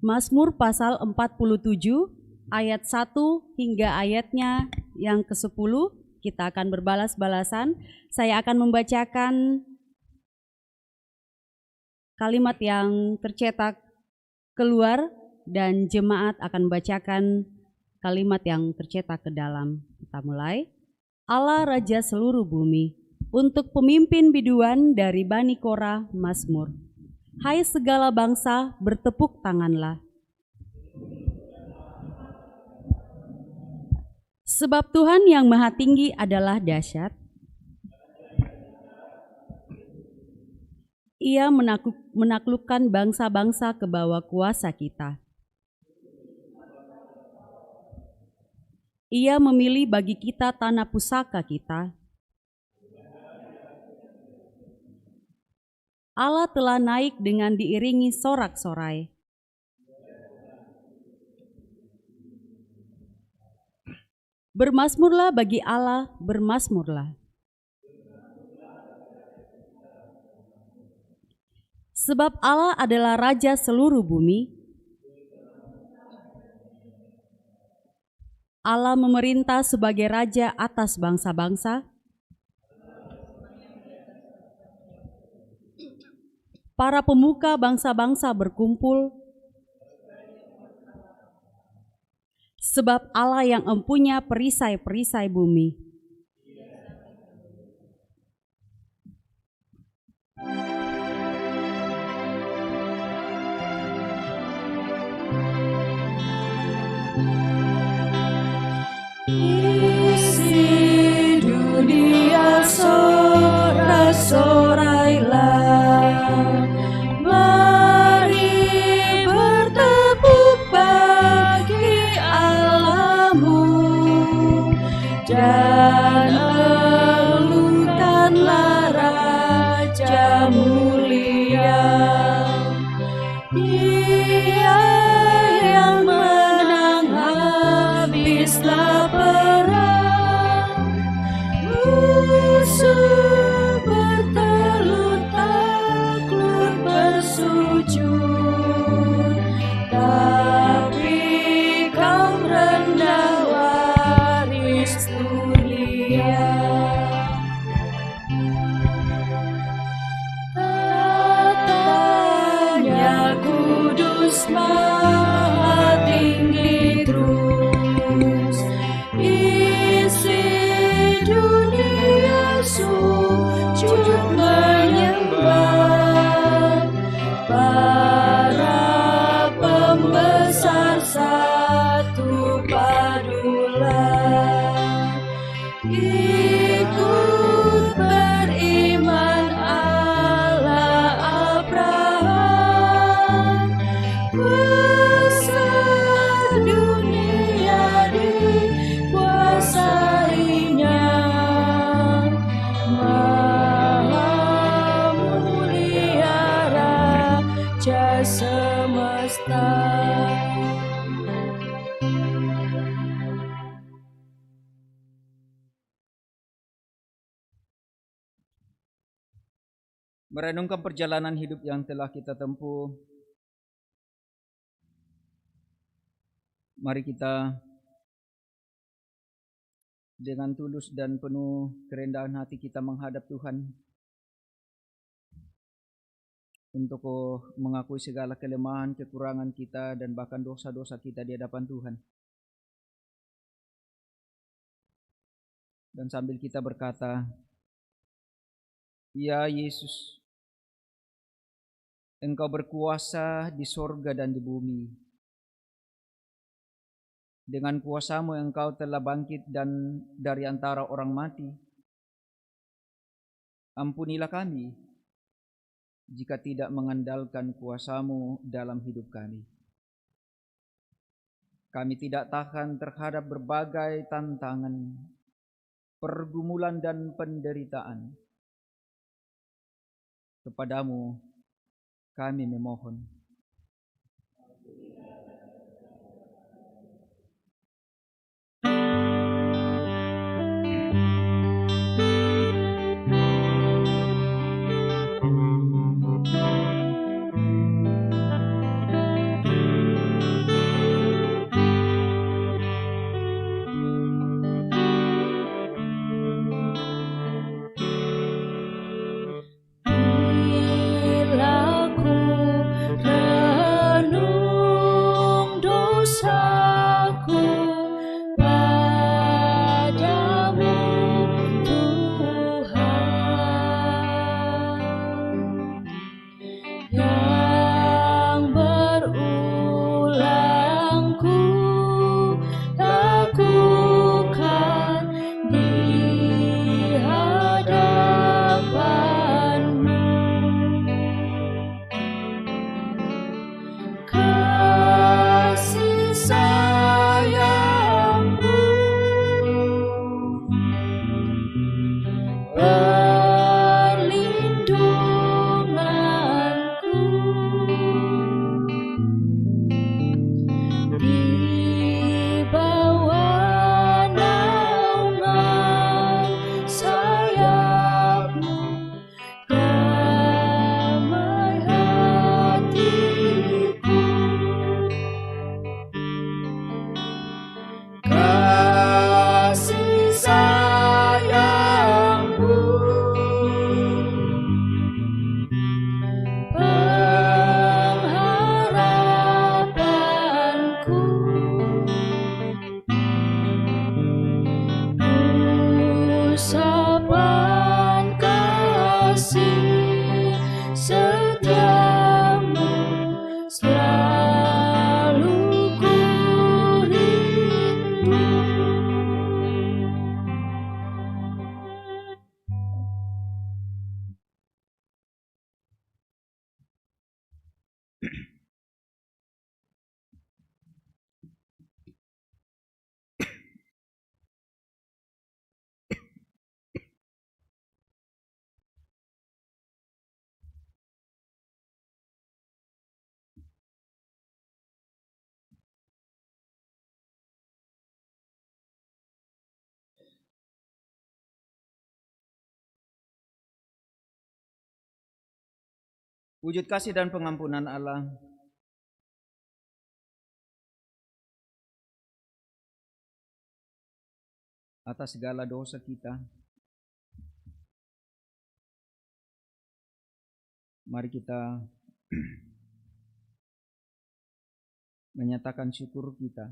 Mazmur pasal 47 ayat 1 hingga ayatnya yang ke-10 kita akan berbalas-balasan. Saya akan membacakan kalimat yang tercetak keluar dan jemaat akan membacakan kalimat yang tercetak ke dalam. Kita mulai. Allah Raja seluruh bumi, untuk pemimpin biduan dari Bani Korah Mazmur. Hai segala bangsa, bertepuk tanganlah. Sebab Tuhan yang Maha Tinggi adalah dahsyat. Ia menaklukkan bangsa-bangsa ke bawah kuasa kita. Ia memilih bagi kita tanah pusaka kita. Allah telah naik dengan diiringi sorak-sorai. Bermazmurlah bagi Allah, bermazmurlah. Sebab Allah adalah Raja seluruh bumi. Allah memerintah sebagai Raja atas bangsa-bangsa. Para pemuka bangsa-bangsa berkumpul. Sebab Allah yang empunya perisai-perisai bumi. Isi dunia sorak-sorailah, mari bertepuk bagi Allahmu dan elukanlah Raja mulia. Dia yang menang habislah perang, musuh bertelut takluk bersujud, tapi kaum rendah waris dunia. Tatanya kudus Maha Tinggi terus, isi dunia sujud menyembah. Para pembesar satu padulah, ikut beriman Allah Abraham. Besar dunia dikuasainya, Maha mulia Raja semesta. Merenungkan perjalanan hidup yang telah kita tempuh, mari kita dengan tulus dan penuh kerendahan hati kita menghadap Tuhan untuk mengakui segala kelemahan, kekurangan kita dan bahkan dosa-dosa kita di hadapan Tuhan. Dan sambil kita berkata, "Ya Yesus, Engkau berkuasa di sorga dan di bumi. Dengan kuasa-Mu Engkau telah bangkit dan dari antara orang mati. Ampunilah kami jika tidak mengandalkan kuasa-Mu dalam hidup kami. Kami tidak tahan terhadap berbagai tantangan, pergumulan dan penderitaan. Kepadamu kami memohon. Wujud kasih dan pengampunan Allah atas segala dosa kita. Mari kita menyatakan syukur kita.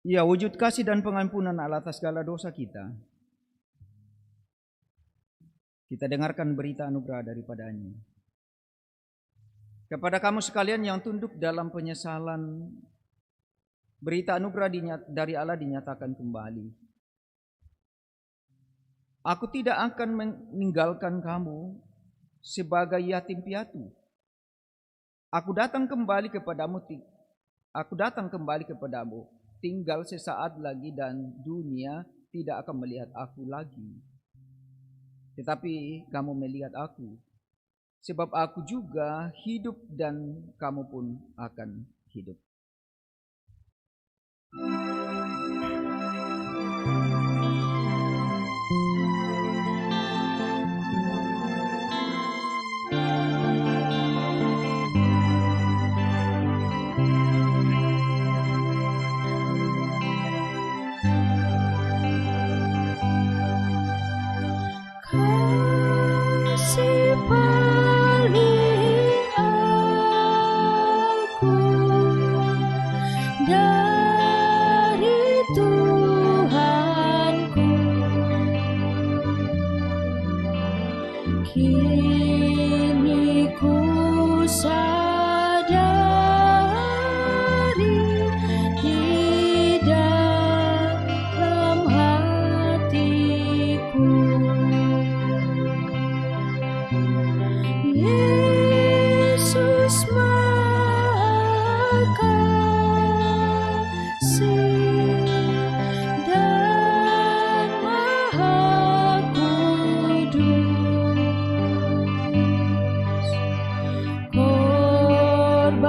Ya, wujud kasih dan pengampunan Allah atas segala dosa kita. Kita dengarkan berita anugerah daripadanya. Kepada kamu sekalian yang tunduk dalam penyesalan, berita anugerah dari Allah dinyatakan kembali. Aku tidak akan meninggalkan kamu sebagai yatim piatu. Aku datang kembali kepadamu. Tinggal sesaat lagi dan dunia tidak akan melihat aku lagi. Tetapi kamu melihat aku. Sebab aku juga hidup dan kamu pun akan hidup. Kasih paling aku dari Tuhanku. Kini ku sadari di dalam hatiku. Yesus Maha Kasih dan Maha Kudus, korbankan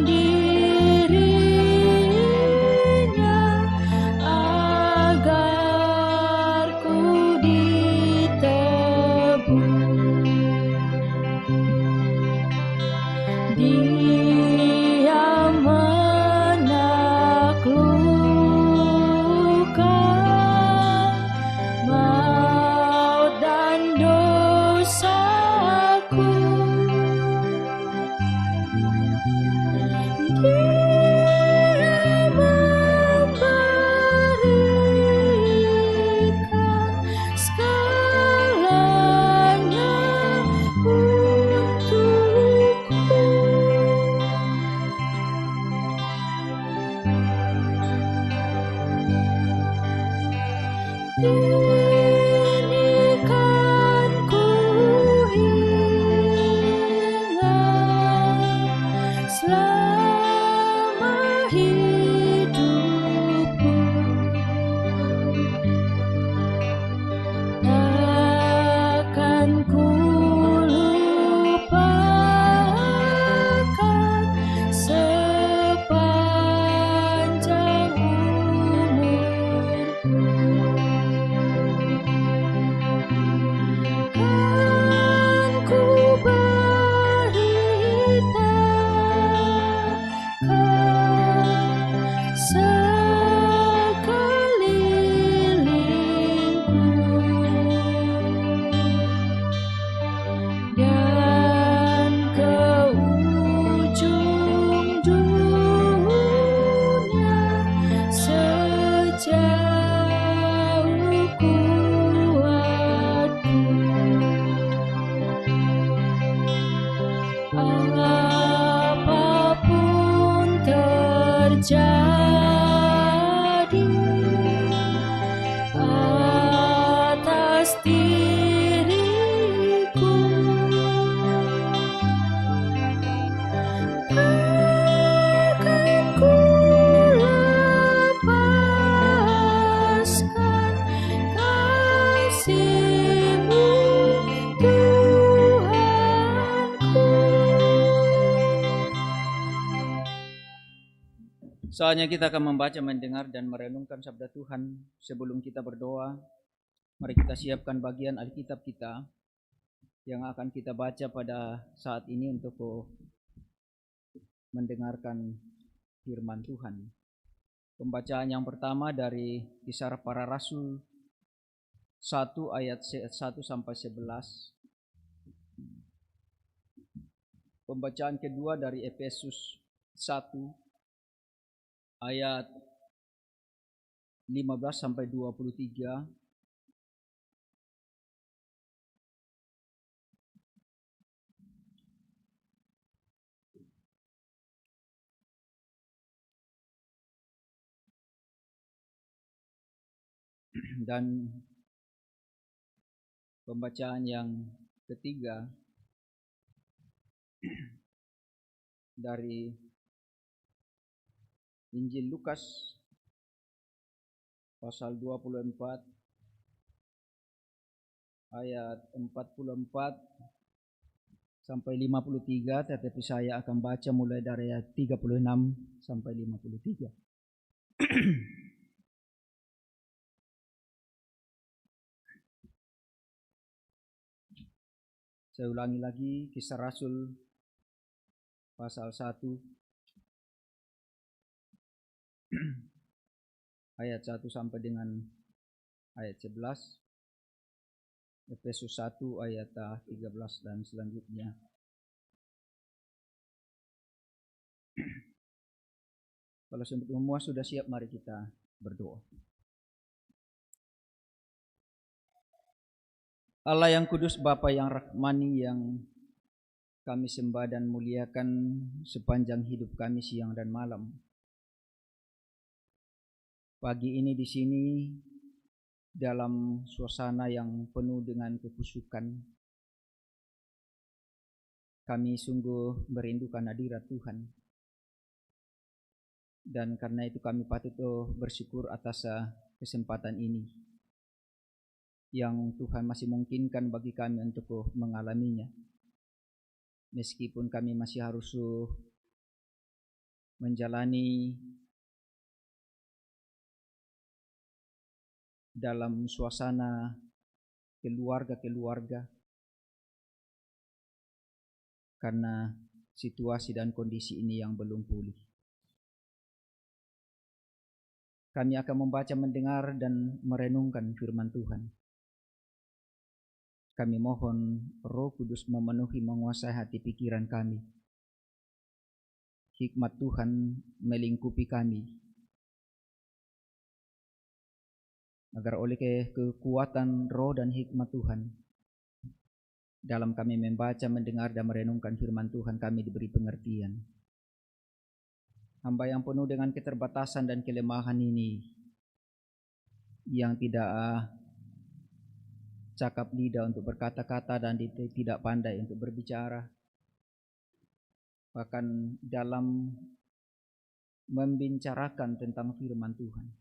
dirinya agar ku ditebus. Dia menaklukkan maut dan dosaku. Dia memberikan segalanya untukku. terjadi atas diriku. Akan ku lepaskan kasih-Mu, Tuhanku. Saatnya kita akan membaca, mendengar, dan merenungkan sabda Tuhan. Sebelum kita berdoa, mari kita siapkan bagian Alkitab kita yang akan kita baca pada saat ini untuk mendengarkan firman Tuhan. Pembacaan yang pertama dari Kisah Para Rasul 1 ayat 1 sampai 11. Pembacaan kedua dari Efesus 1 ayat 15 sampai 23. Dan pembacaan yang ketiga dari Injil Lukas pasal 24 ayat 44 sampai 53, tetapi saya akan baca mulai dari ayat 36 sampai 53. Saya ulangi lagi, Kisah Rasul pasal 1 ayat 1 sampai dengan ayat 11, Efesus 1 ayat 13 dan selanjutnya. Kalau semua sudah siap, mari kita berdoa. Allah yang kudus, Bapa yang rahmani, yang kami sembah dan muliakan sepanjang hidup kami siang dan malam. Pagi ini di sini dalam suasana yang penuh dengan kekhusyukan, kami sungguh merindukan hadirat Tuhan. Dan karena itu kami patut bersyukur atas kesempatan ini yang Tuhan masih mungkinkan bagi kami untuk mengalaminya. Meskipun kami masih harus menjalani dalam suasana keluarga-keluarga karena situasi dan kondisi ini yang belum pulih. Kami akan membaca, mendengar, dan merenungkan firman Tuhan. Kami mohon Roh Kudus memenuhi, menguasai hati pikiran kami. Hikmat Tuhan melingkupi kami, agar oleh kekuatan roh dan hikmat Tuhan, dalam kami membaca, mendengar, dan merenungkan firman Tuhan, kami diberi pengertian. Hamba yang penuh dengan keterbatasan dan kelemahan ini, yang tidak cakap lidah untuk berkata-kata dan tidak pandai untuk berbicara, bahkan dalam membicarakan tentang firman Tuhan.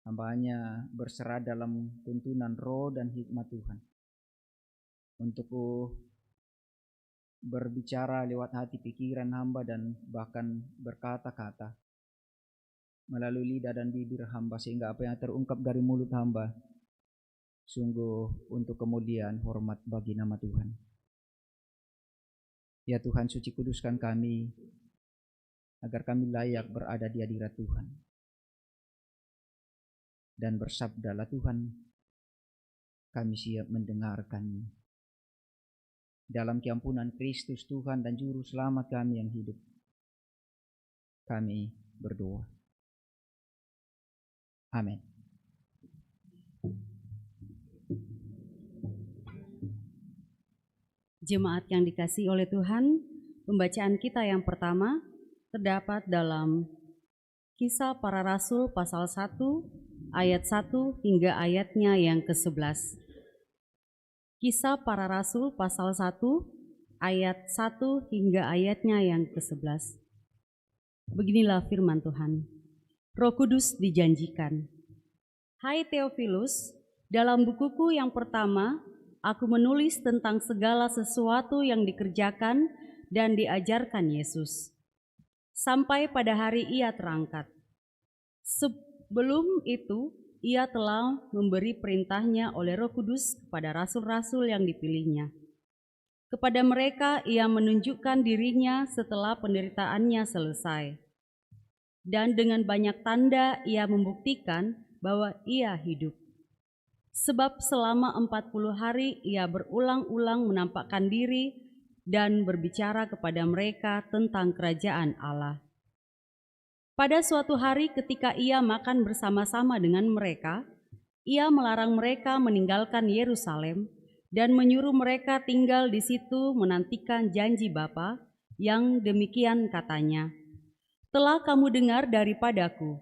Hamba hanya berserah dalam tuntunan roh dan hikmat Tuhan untuk berbicara lewat hati pikiran hamba dan bahkan berkata-kata melalui lidah dan bibir hamba, sehingga apa yang terungkap dari mulut hamba sungguh untuk kemuliaan hormat bagi nama Tuhan. Ya Tuhan, suci kuduskan kami agar kami layak berada di hadirat Tuhan. Dan bersabdalah Tuhan, kami siap mendengarkan. Dalam keampunan Kristus Tuhan dan Juru Selamat kami yang hidup, kami berdoa. Amin. Jemaat yang dikasihi oleh Tuhan, pembacaan kita yang pertama terdapat dalam Kisah Para Rasul pasal 1 ayat 1 hingga ayatnya yang ke-11. Kisah Para Rasul pasal 1 ayat 1 hingga ayatnya yang ke-11. Beginilah firman Tuhan. Roh Kudus dijanjikan. Hai Theophilus, dalam bukuku yang pertama, aku menulis tentang segala sesuatu yang dikerjakan dan diajarkan Yesus, sampai pada hari ia terangkat. Sebelum itu, ia telah memberi perintahnya oleh Roh Kudus kepada rasul-rasul yang dipilihnya. Kepada mereka ia menunjukkan dirinya setelah penderitaannya selesai. Dan dengan banyak tanda ia membuktikan bahwa ia hidup. Sebab selama 40 hari ia berulang-ulang menampakkan diri dan berbicara kepada mereka tentang kerajaan Allah. Pada suatu hari ketika ia makan bersama-sama dengan mereka, ia melarang mereka meninggalkan Yerusalem dan menyuruh mereka tinggal di situ menantikan janji Bapa yang demikian katanya, "Telah kamu dengar daripadaku,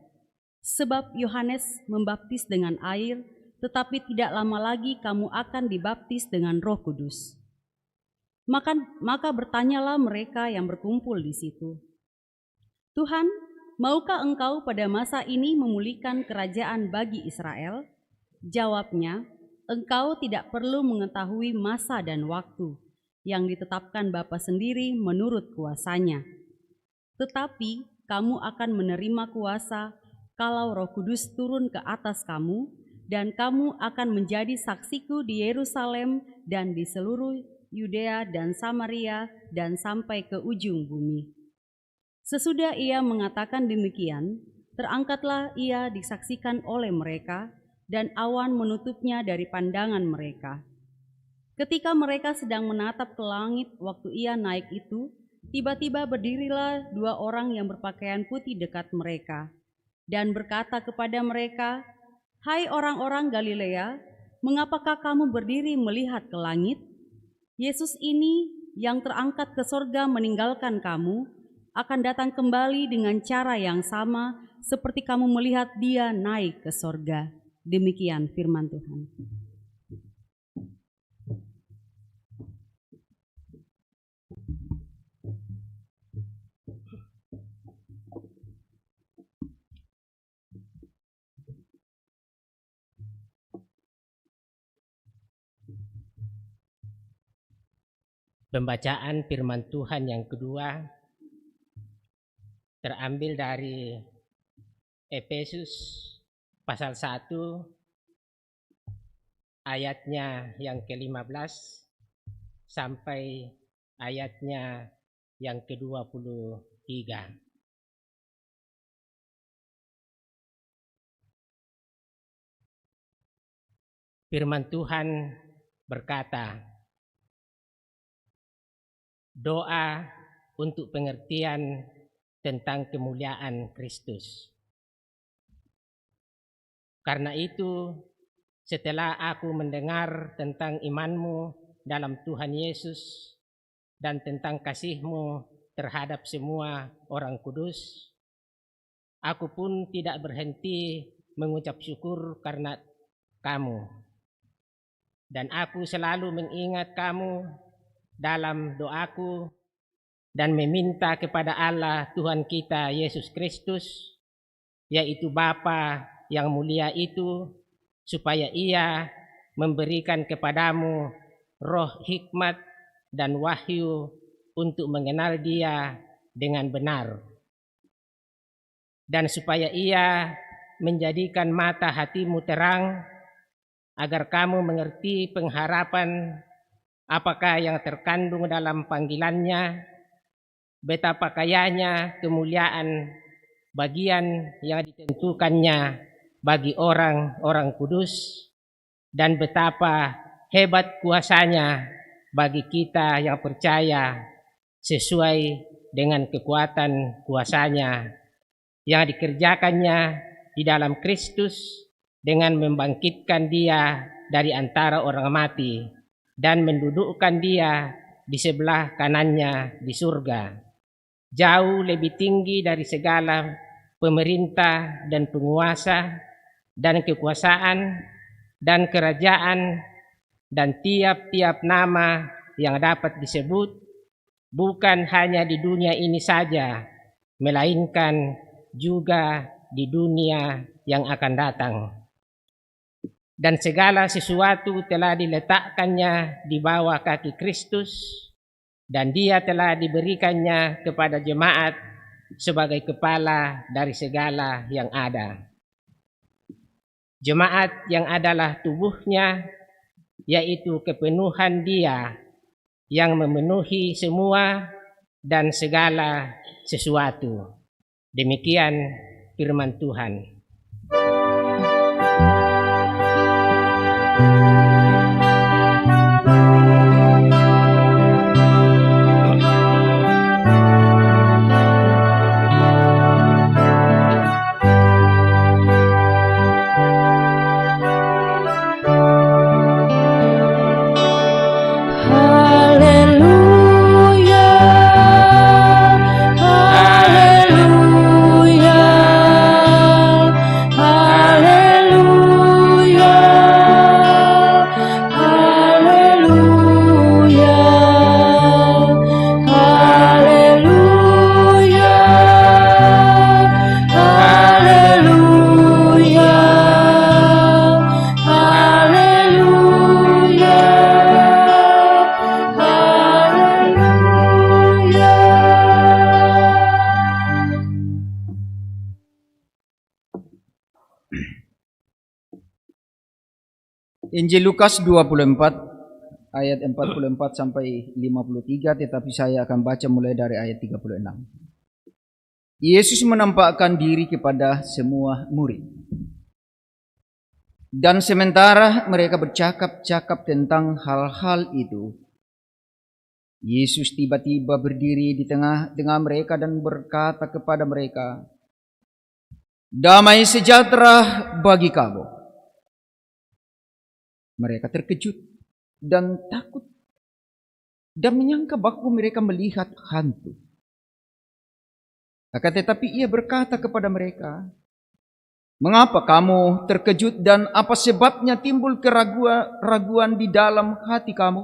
sebab Yohanes membaptis dengan air, tetapi tidak lama lagi kamu akan dibaptis dengan Roh Kudus." Maka bertanyalah mereka yang berkumpul di situ, "Tuhan, maukah engkau pada masa ini memulihkan kerajaan bagi Israel?" Jawabnya, "Engkau tidak perlu mengetahui masa dan waktu yang ditetapkan Bapa sendiri menurut kuasanya. Tetapi kamu akan menerima kuasa kalau Roh Kudus turun ke atas kamu, dan kamu akan menjadi saksiku di Yerusalem dan di seluruh Yudea dan Samaria dan sampai ke ujung bumi." Sesudah ia mengatakan demikian, terangkatlah ia disaksikan oleh mereka, dan awan menutupnya dari pandangan mereka. Ketika mereka sedang menatap ke langit waktu ia naik itu, tiba-tiba berdirilah 2 orang yang berpakaian putih dekat mereka, dan berkata kepada mereka, "Hai orang-orang Galilea, mengapakah kamu berdiri melihat ke langit? Yesus ini yang terangkat ke sorga meninggalkan kamu, akan datang kembali dengan cara yang sama seperti kamu melihat dia naik ke sorga." Demikian firman Tuhan. Pembacaan firman Tuhan yang kedua terambil dari Efesus pasal 1 ayatnya yang ke-15 sampai ayatnya yang ke-23. Firman Tuhan berkata, doa untuk pengertian tentang kemuliaan Kristus. Karena itu, setelah aku mendengar tentang imanmu dalam Tuhan Yesus dan tentang kasihmu terhadap semua orang kudus, aku pun tidak berhenti mengucap syukur karena kamu. Dan aku selalu mengingat kamu dalam doaku dan meminta kepada Allah Tuhan kita Yesus Kristus, yaitu Bapa yang mulia itu, supaya Ia memberikan kepadamu roh hikmat dan wahyu untuk mengenal Dia dengan benar, dan supaya Ia menjadikan mata hatimu terang, agar kamu mengerti pengharapan apakah yang terkandung dalam panggilannya, betapa kayanya kemuliaan bagian yang ditentukannya bagi orang-orang kudus, dan betapa hebat kuasanya bagi kita yang percaya sesuai dengan kekuatan kuasanya yang dikerjakannya di dalam Kristus dengan membangkitkan Dia dari antara orang mati dan mendudukkan Dia di sebelah kanannya di surga. jauh lebih tinggi dari segala pemerintah dan penguasa dan kekuasaan dan kerajaan dan tiap-tiap nama yang dapat disebut, bukan hanya di dunia ini saja, melainkan juga di dunia yang akan datang. Dan segala sesuatu telah diletakkannya di bawah kaki Kristus, dan Dia telah diberikannya kepada jemaat sebagai kepala dari segala yang ada. Jemaat yang adalah tubuhnya, yaitu kepenuhan Dia yang memenuhi semua dan segala sesuatu. Demikian firman Tuhan. Haleluya, haleluya, haleluya, haleluya, haleluya, haleluya, Injil Lukas 24 ayat 44 sampai 53, tetapi saya akan baca mulai dari ayat 36. Yesus menampakkan diri kepada semua murid. Dan sementara mereka bercakap-cakap tentang hal-hal itu, Yesus tiba-tiba berdiri di tengah-tengah mereka dan berkata kepada mereka, "Damai sejahtera bagi kamu." Mereka terkejut dan takut dan menyangka bahwa mereka melihat hantu. Akan tetapi Ia berkata kepada mereka, "Mengapa kamu terkejut dan apa sebabnya timbul keraguan di dalam hati kamu?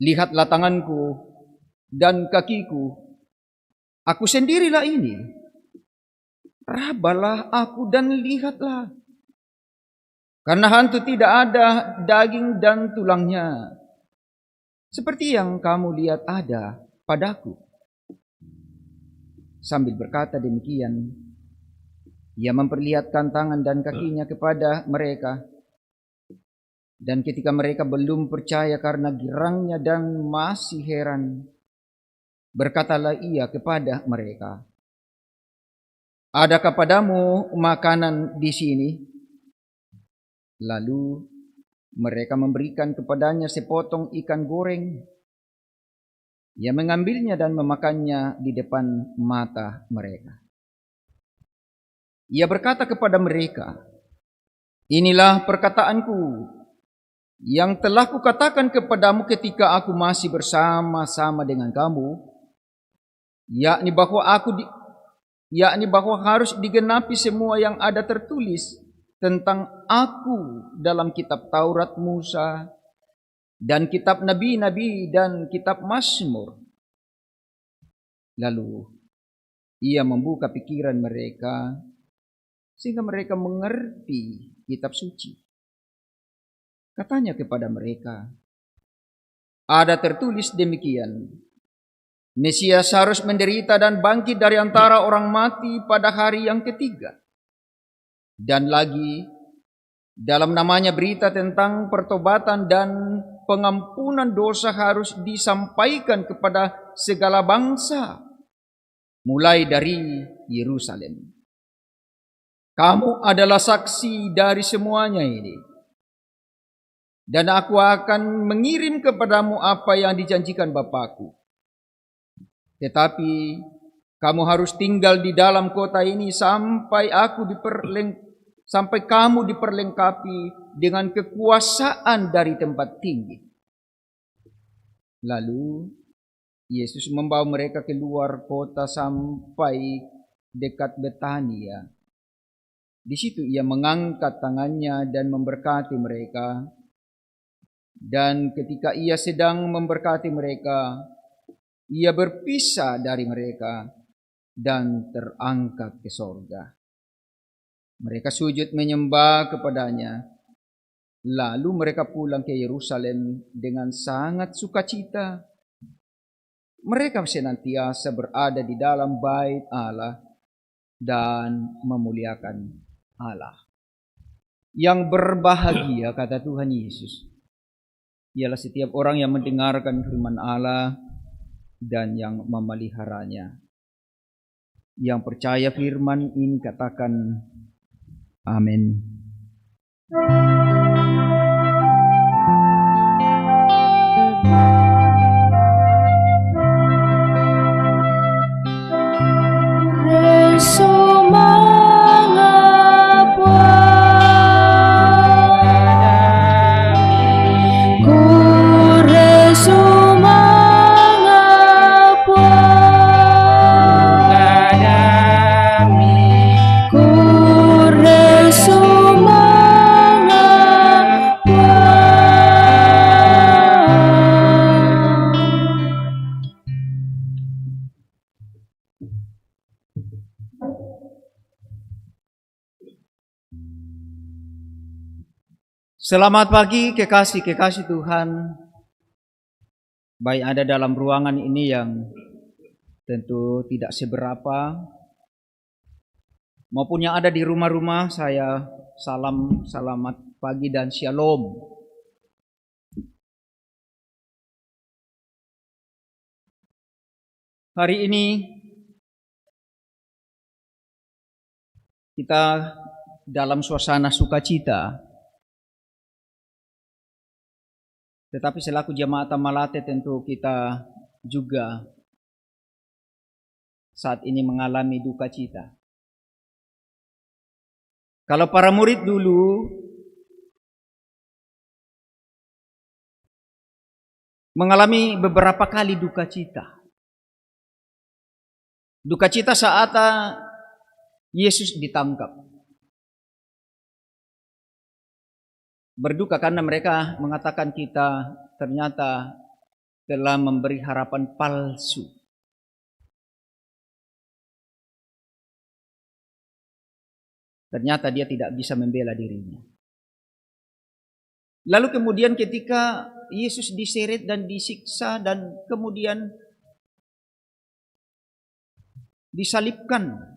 Lihatlah tanganku dan kakiku, aku sendirilah ini. Rabalah aku dan lihatlah. Karena hantu tidak ada daging dan tulangnya, seperti yang kamu lihat ada padaku." Sambil berkata demikian, Ia memperlihatkan tangan dan kakinya kepada mereka. Dan ketika mereka belum percaya karena girangnya dan masih heran, berkatalah Ia kepada mereka, "Adakah padamu makanan di sini?" Lalu mereka memberikan kepadanya sepotong ikan goreng. Ia mengambilnya dan memakannya di depan mata mereka. Ia berkata kepada mereka, "Inilah perkataanku yang telah kukatakan kepadamu ketika aku masih bersama-sama dengan kamu, yakni bahwa harus digenapi semua yang ada tertulis tentang aku dalam kitab Taurat Musa dan kitab Nabi-Nabi dan kitab Mazmur." Lalu Ia membuka pikiran mereka sehingga mereka mengerti kitab suci. Katanya kepada mereka, "Ada tertulis demikian, Mesias harus menderita dan bangkit dari antara orang mati pada hari yang ketiga. Dan lagi, dalam namanya berita tentang pertobatan dan pengampunan dosa harus disampaikan kepada segala bangsa, mulai dari Yerusalem. Kamu adalah saksi dari semuanya ini. Dan aku akan mengirim kepadamu apa yang dijanjikan Bapakku. Tetapi kamu harus tinggal di dalam kota ini sampai kamu diperlengkapi dengan kekuasaan dari tempat tinggi." Lalu Yesus membawa mereka keluar kota sampai dekat Betania. Di situ ia mengangkat tangannya dan memberkati mereka. Dan ketika ia sedang memberkati mereka, ia berpisah dari mereka dan terangkat ke sorga. Mereka sujud menyembah kepadanya. Lalu mereka pulang ke Yerusalem dengan sangat sukacita. Mereka senantiasa berada di dalam bait Allah dan memuliakan Allah. Yang berbahagia, kata Tuhan Yesus, ialah setiap orang yang mendengarkan firman Allah dan yang memeliharanya. Yang percaya firman ini katakan amin. Selamat pagi kekasih-kekasih Tuhan, baik ada dalam ruangan ini yang tentu tidak seberapa, maupun yang ada di rumah-rumah. Saya selamat pagi dan shalom. Hari ini kita dalam suasana sukacita. Tetapi selaku jemaat Tamalate tentu kita juga saat ini mengalami duka cita. Kalau para murid dulu mengalami beberapa kali duka cita. Duka cita saat Yesus ditangkap. Berduka karena mereka mengatakan kita ternyata telah memberi harapan palsu. Ternyata dia tidak bisa membela dirinya. Lalu kemudian ketika Yesus diseret dan disiksa dan kemudian disalibkan,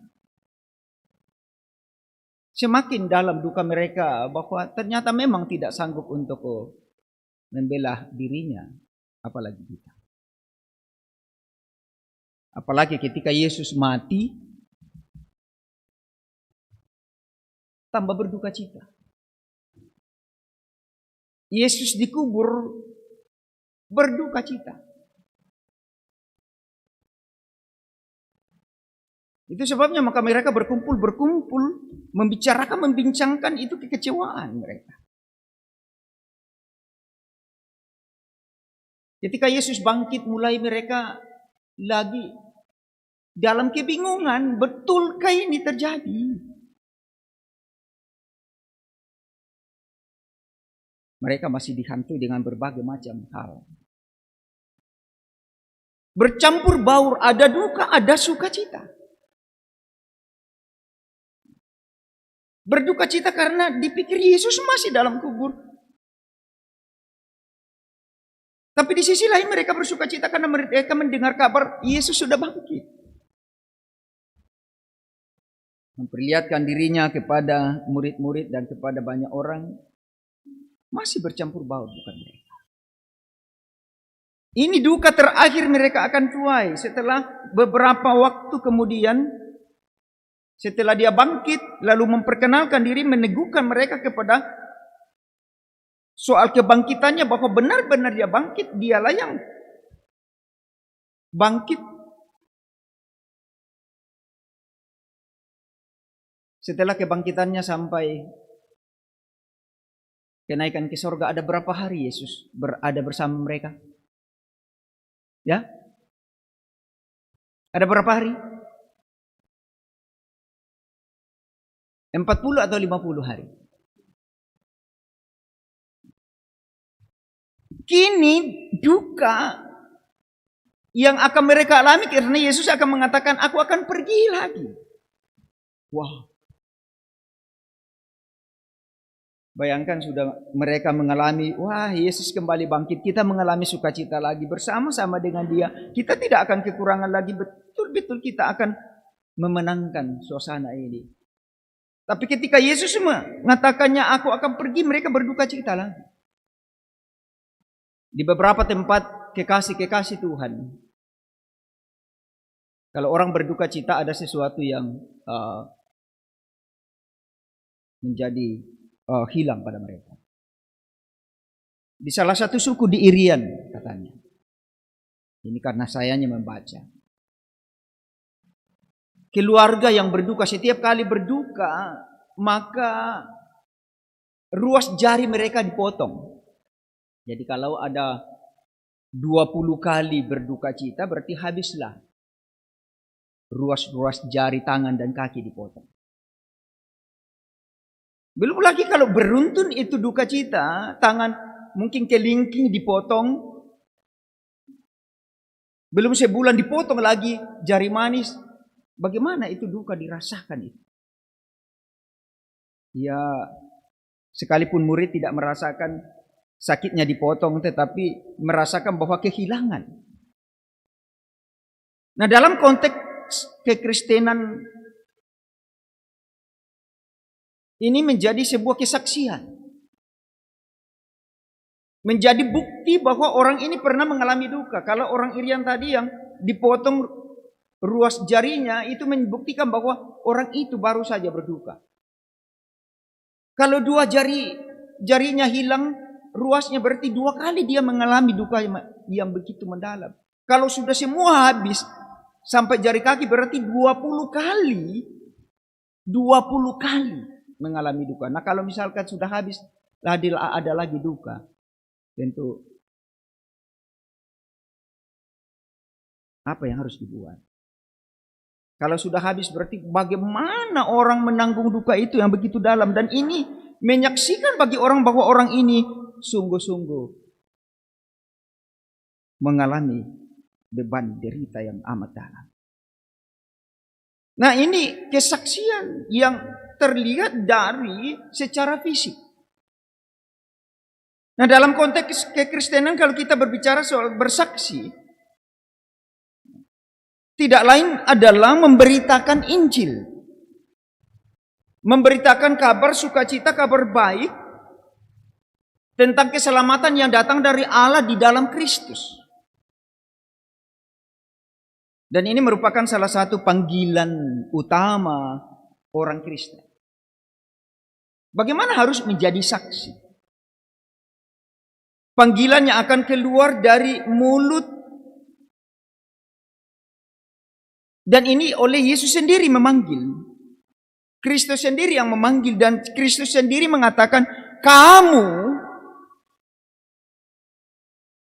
semakin dalam duka mereka bahwa ternyata memang tidak sanggup untuk membela dirinya, apalagi kita. Apalagi ketika Yesus mati, tambah berduka cita. Yesus dikubur, berduka cita. Itu sebabnya maka mereka berkumpul, membincangkan itu kekecewaan mereka. Ketika Yesus bangkit, mulai mereka lagi dalam kebingungan, betulkah ini terjadi? Mereka masih dihantui dengan berbagai macam hal. Bercampur baur, ada duka, ada sukacita. Berduka cita karena dipikir Yesus masih dalam kubur. Tapi di sisi lain mereka bersuka cita karena mereka mendengar kabar Yesus sudah bangkit. Memperlihatkan dirinya kepada murid-murid dan kepada banyak orang, masih bercampur baur bukan mereka. Ini duka terakhir mereka akan tuai setelah beberapa waktu kemudian. Setelah dia bangkit, lalu memperkenalkan diri, meneguhkan mereka kepada soal kebangkitannya, bahwa benar-benar dia bangkit, dialah yang bangkit. Setelah kebangkitannya sampai kenaikan ke surga, ada berapa hari Yesus berada bersama mereka? Ya, Ada berapa hari? 40 atau 50 hari. Kini duka yang akan mereka alami karena Yesus akan mengatakan, aku akan pergi lagi. Wah. Bayangkan sudah mereka mengalami, wah Yesus kembali bangkit, kita mengalami sukacita lagi bersama-sama dengan dia. Kita tidak akan kekurangan lagi, betul-betul kita akan memenangkan suasana ini. Tapi ketika Yesus mengatakannya, aku akan pergi, mereka berduka cita lagi. Di beberapa tempat kekasih-kekasih Tuhan, kalau orang berduka cita ada sesuatu yang menjadi hilang pada mereka. Di salah satu suku di Irian katanya. Ini karena sayanya membaca. Keluarga yang berduka, setiap kali berduka, maka ruas jari mereka dipotong. Jadi kalau ada 20 kali berduka cita, berarti habislah ruas-ruas jari tangan dan kaki dipotong. Belum lagi kalau beruntun itu duka cita, tangan mungkin kelingking dipotong. Belum sebulan dipotong lagi jari manis. Bagaimana itu duka dirasakan itu? Ya, sekalipun murid tidak merasakan sakitnya dipotong, tetapi merasakan bahwa kehilangan. Nah, dalam konteks kekristenan ini menjadi sebuah kesaksian. Menjadi bukti bahwa orang ini pernah mengalami duka. Kalau orang Irian tadi yang dipotong ruas jarinya, itu membuktikan bahwa orang itu baru saja berduka. Kalau dua jarinya hilang ruasnya, berarti 2 kali dia mengalami duka yang begitu mendalam. Kalau sudah semua habis sampai jari kaki, berarti 20 kali mengalami duka. Nah, kalau misalkan sudah habis, ada lagi duka. Tentu apa yang harus dibuat? Kalau sudah habis, berarti bagaimana orang menanggung duka itu yang begitu dalam. Dan ini menyaksikan bagi orang bahwa orang ini sungguh-sungguh mengalami beban derita yang amat dalam. Nah, ini kesaksian yang terlihat dari secara fisik. Nah, dalam konteks kekristenan kalau kita berbicara soal bersaksi, tidak lain adalah memberitakan Injil. Memberitakan kabar sukacita, kabar baik tentang keselamatan yang datang dari Allah di dalam Kristus. Dan ini merupakan salah satu panggilan utama orang Kristen. Bagaimana harus menjadi saksi? Panggilannya akan keluar dari mulut. Dan ini oleh Yesus sendiri memanggil. Kristus sendiri yang memanggil, dan Kristus sendiri mengatakan, kamu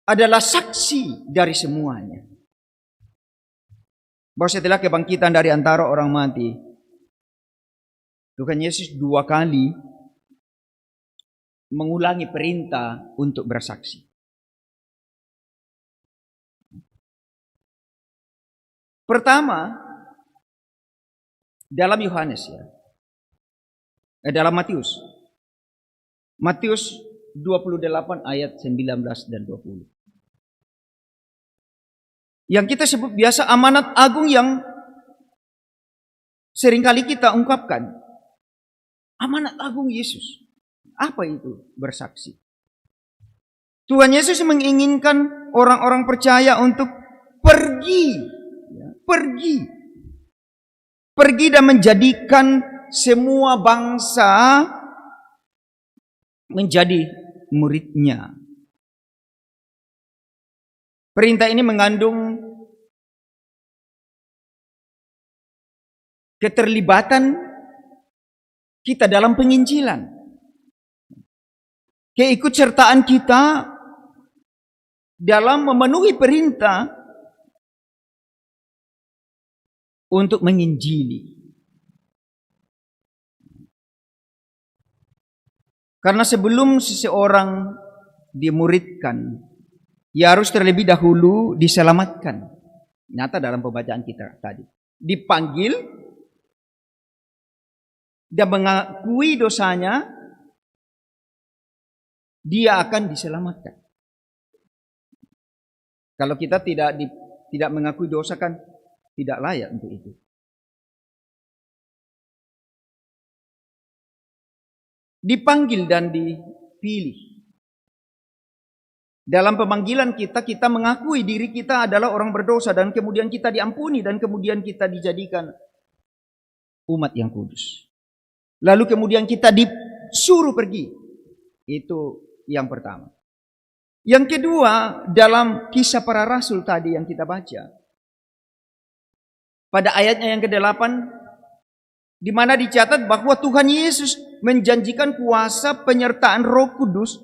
adalah saksi dari semuanya. Bahwa setelah kebangkitan dari antara orang mati, Tuhan Yesus 2 kali mengulangi perintah untuk bersaksi. Pertama, dalam Yohanes dalam Matius. Matius 28 ayat 19 dan 20. Yang kita sebut biasa amanat agung yang seringkali kita ungkapkan. Amanat agung Yesus. Apa itu bersaksi? Tuhan Yesus menginginkan orang-orang percaya untuk pergi dan menjadikan semua bangsa menjadi muridnya. Perintah ini mengandung keterlibatan kita dalam penginjilan, keikutsertaan kita dalam memenuhi perintah untuk menginjili. Karena sebelum seseorang dimuridkan, ia harus terlebih dahulu diselamatkan. Nyata dalam pembacaan kita tadi. Dipanggil dan mengakui dosanya, dia akan diselamatkan. Kalau kita tidak mengakui dosa kan tidak layak untuk itu. Dipanggil dan dipilih. Dalam pemanggilan kita mengakui diri kita adalah orang berdosa dan kemudian kita diampuni dan kemudian kita dijadikan umat yang kudus. Lalu kemudian kita disuruh pergi. Itu yang pertama. Yang kedua, dalam Kisah Para Rasul tadi yang kita baca. Pada ayatnya yang ke-8, di mana dicatat bahwa Tuhan Yesus menjanjikan kuasa penyertaan Roh Kudus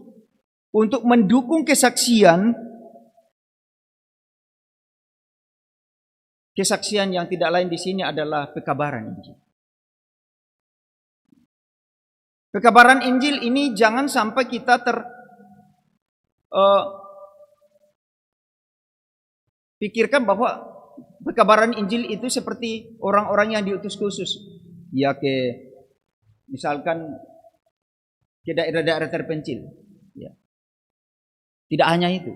untuk mendukung kesaksian yang tidak lain di sini adalah pekabaran Injil. Pekabaran Injil ini jangan sampai kita pikirkan bahwa pekabaran Injil itu seperti orang-orang yang diutus khusus. Ya misalkan ke daerah-daerah terpencil. Ya. Tidak hanya itu.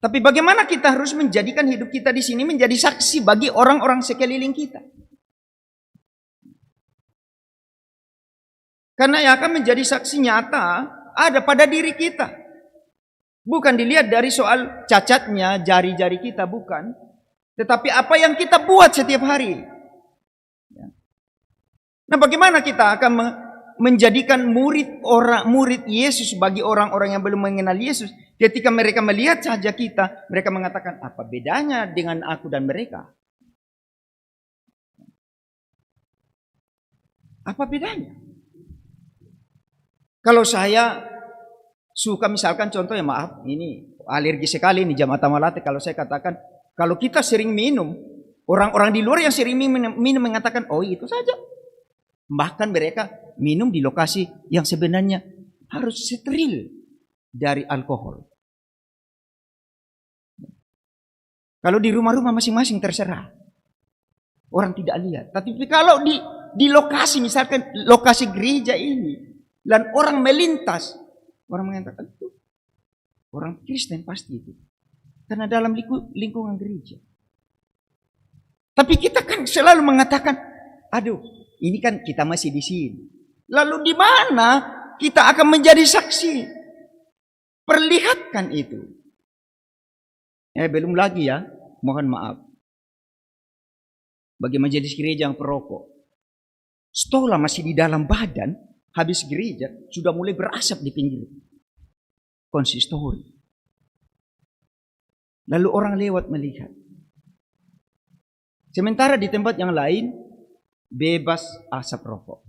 Tapi bagaimana kita harus menjadikan hidup kita di sini menjadi saksi bagi orang-orang sekeliling kita. Karena yang akan menjadi saksi nyata ada pada diri kita. Bukan dilihat dari soal cacatnya jari-jari kita, bukan. Tetapi apa yang kita buat setiap hari. Nah, bagaimana kita akan menjadikan murid Yesus bagi orang-orang yang belum mengenal Yesus? Ketika mereka melihat saja kita, mereka mengatakan, apa bedanya dengan aku dan mereka? Apa bedanya? Kalau saya suka misalkan contohnya, maaf, ini alergi sekali ini jamaah Tamalate kalau saya katakan, kalau kita sering minum, orang-orang di luar yang sering minum mengatakan, oh itu saja. Bahkan mereka minum di lokasi yang sebenarnya harus steril dari alkohol. Kalau di rumah-rumah masing-masing terserah. Orang tidak lihat. Tapi kalau di lokasi, misalkan lokasi gereja ini, dan orang melintas, orang mengatakan itu orang Kristen pasti itu. Karena dalam lingkungan gereja. Tapi kita kan selalu mengatakan, aduh, ini kan kita masih di sini. Lalu di mana kita akan menjadi saksi? Perlihatkan itu. Belum lagi ya, mohon maaf. Bagi majelis gereja yang perokok. Setelah masih di dalam badan, habis gereja, sudah mulai berasap di pinggir konsistori. Lalu orang lewat melihat. Sementara di tempat yang lain, bebas asap rokok.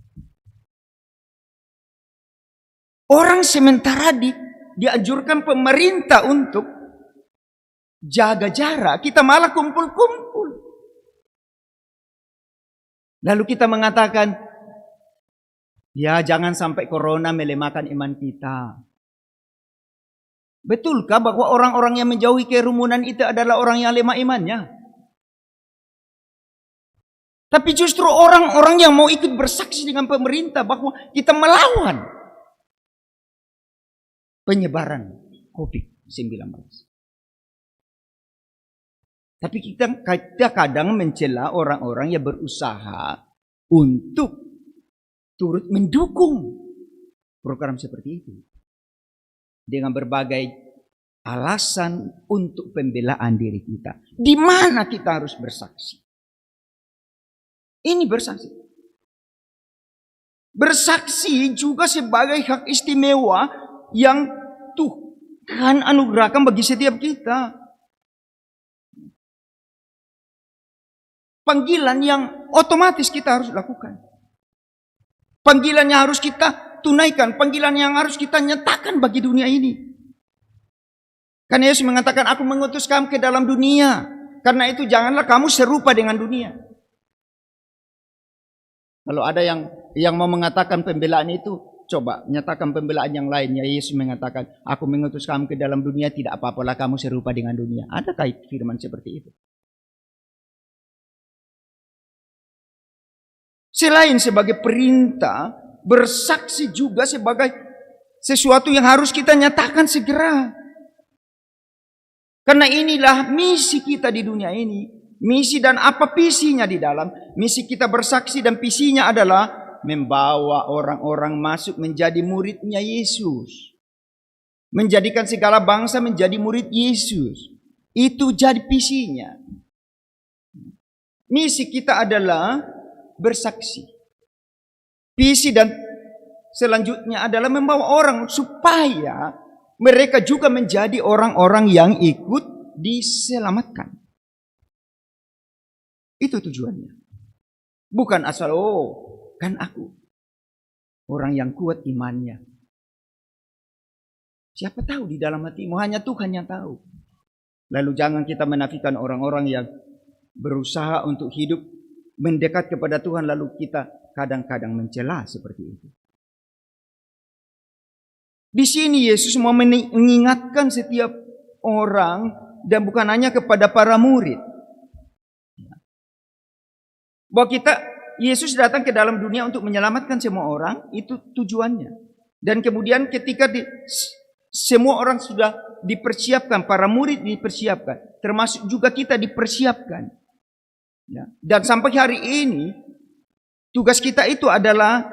Orang sementara dianjurkan pemerintah untuk jaga jarak, kita malah kumpul-kumpul. Lalu kita mengatakan, ya jangan sampai corona melemahkan iman kita. Betulkah bahwa orang-orang yang menjauhi kerumunan itu adalah orang yang lemah imannya? Tapi justru orang-orang yang mau ikut bersaksi dengan pemerintah bahwa kita melawan penyebaran COVID-19. Tapi kita kadang mencela orang-orang yang berusaha untuk turut mendukung program seperti itu. Dengan berbagai alasan untuk pembelaan diri kita. Di mana kita harus bersaksi? Ini bersaksi. Bersaksi juga sebagai hak istimewa yang Tuhan anugerahkan bagi setiap kita. Panggilan yang otomatis kita harus lakukan. Panggilan yang harus kita tunaikan. Panggilan yang harus kita nyatakan bagi dunia ini. Karena Yesus mengatakan, aku mengutus kamu ke dalam dunia. Karena itu janganlah kamu serupa dengan dunia. Kalau ada yang mau mengatakan pembelaan itu, coba nyatakan pembelaan yang lainnya. Yesus mengatakan, aku mengutus kamu ke dalam dunia, tidak apa-apalah kamu serupa dengan dunia. Adakah firman seperti itu? Selain sebagai perintah, bersaksi juga sebagai sesuatu yang harus kita nyatakan segera. Karena inilah misi kita di dunia ini. Misi dan apa visinya di dalam. Misi kita bersaksi dan visinya adalah membawa orang-orang masuk menjadi muridnya Yesus. Menjadikan segala bangsa menjadi murid Yesus. Itu jadi visinya. Misi kita adalah bersaksi. Visi dan selanjutnya adalah membawa orang supaya mereka juga menjadi orang-orang yang ikut diselamatkan. Itu tujuannya. Bukan asal, kan aku orang yang kuat imannya. Siapa tahu di dalam hatimu, hanya Tuhan yang tahu. Lalu jangan kita menafikan orang-orang yang berusaha untuk hidup mendekat kepada Tuhan, lalu kita kadang-kadang mencela seperti itu. Di sini Yesus mau mengingatkan setiap orang dan bukan hanya kepada para murid. Bahwa Yesus datang ke dalam dunia untuk menyelamatkan semua orang, itu tujuannya. Dan kemudian ketika semua orang sudah dipersiapkan, para murid dipersiapkan, termasuk juga kita dipersiapkan. Ya. Dan sampai hari ini, tugas kita itu adalah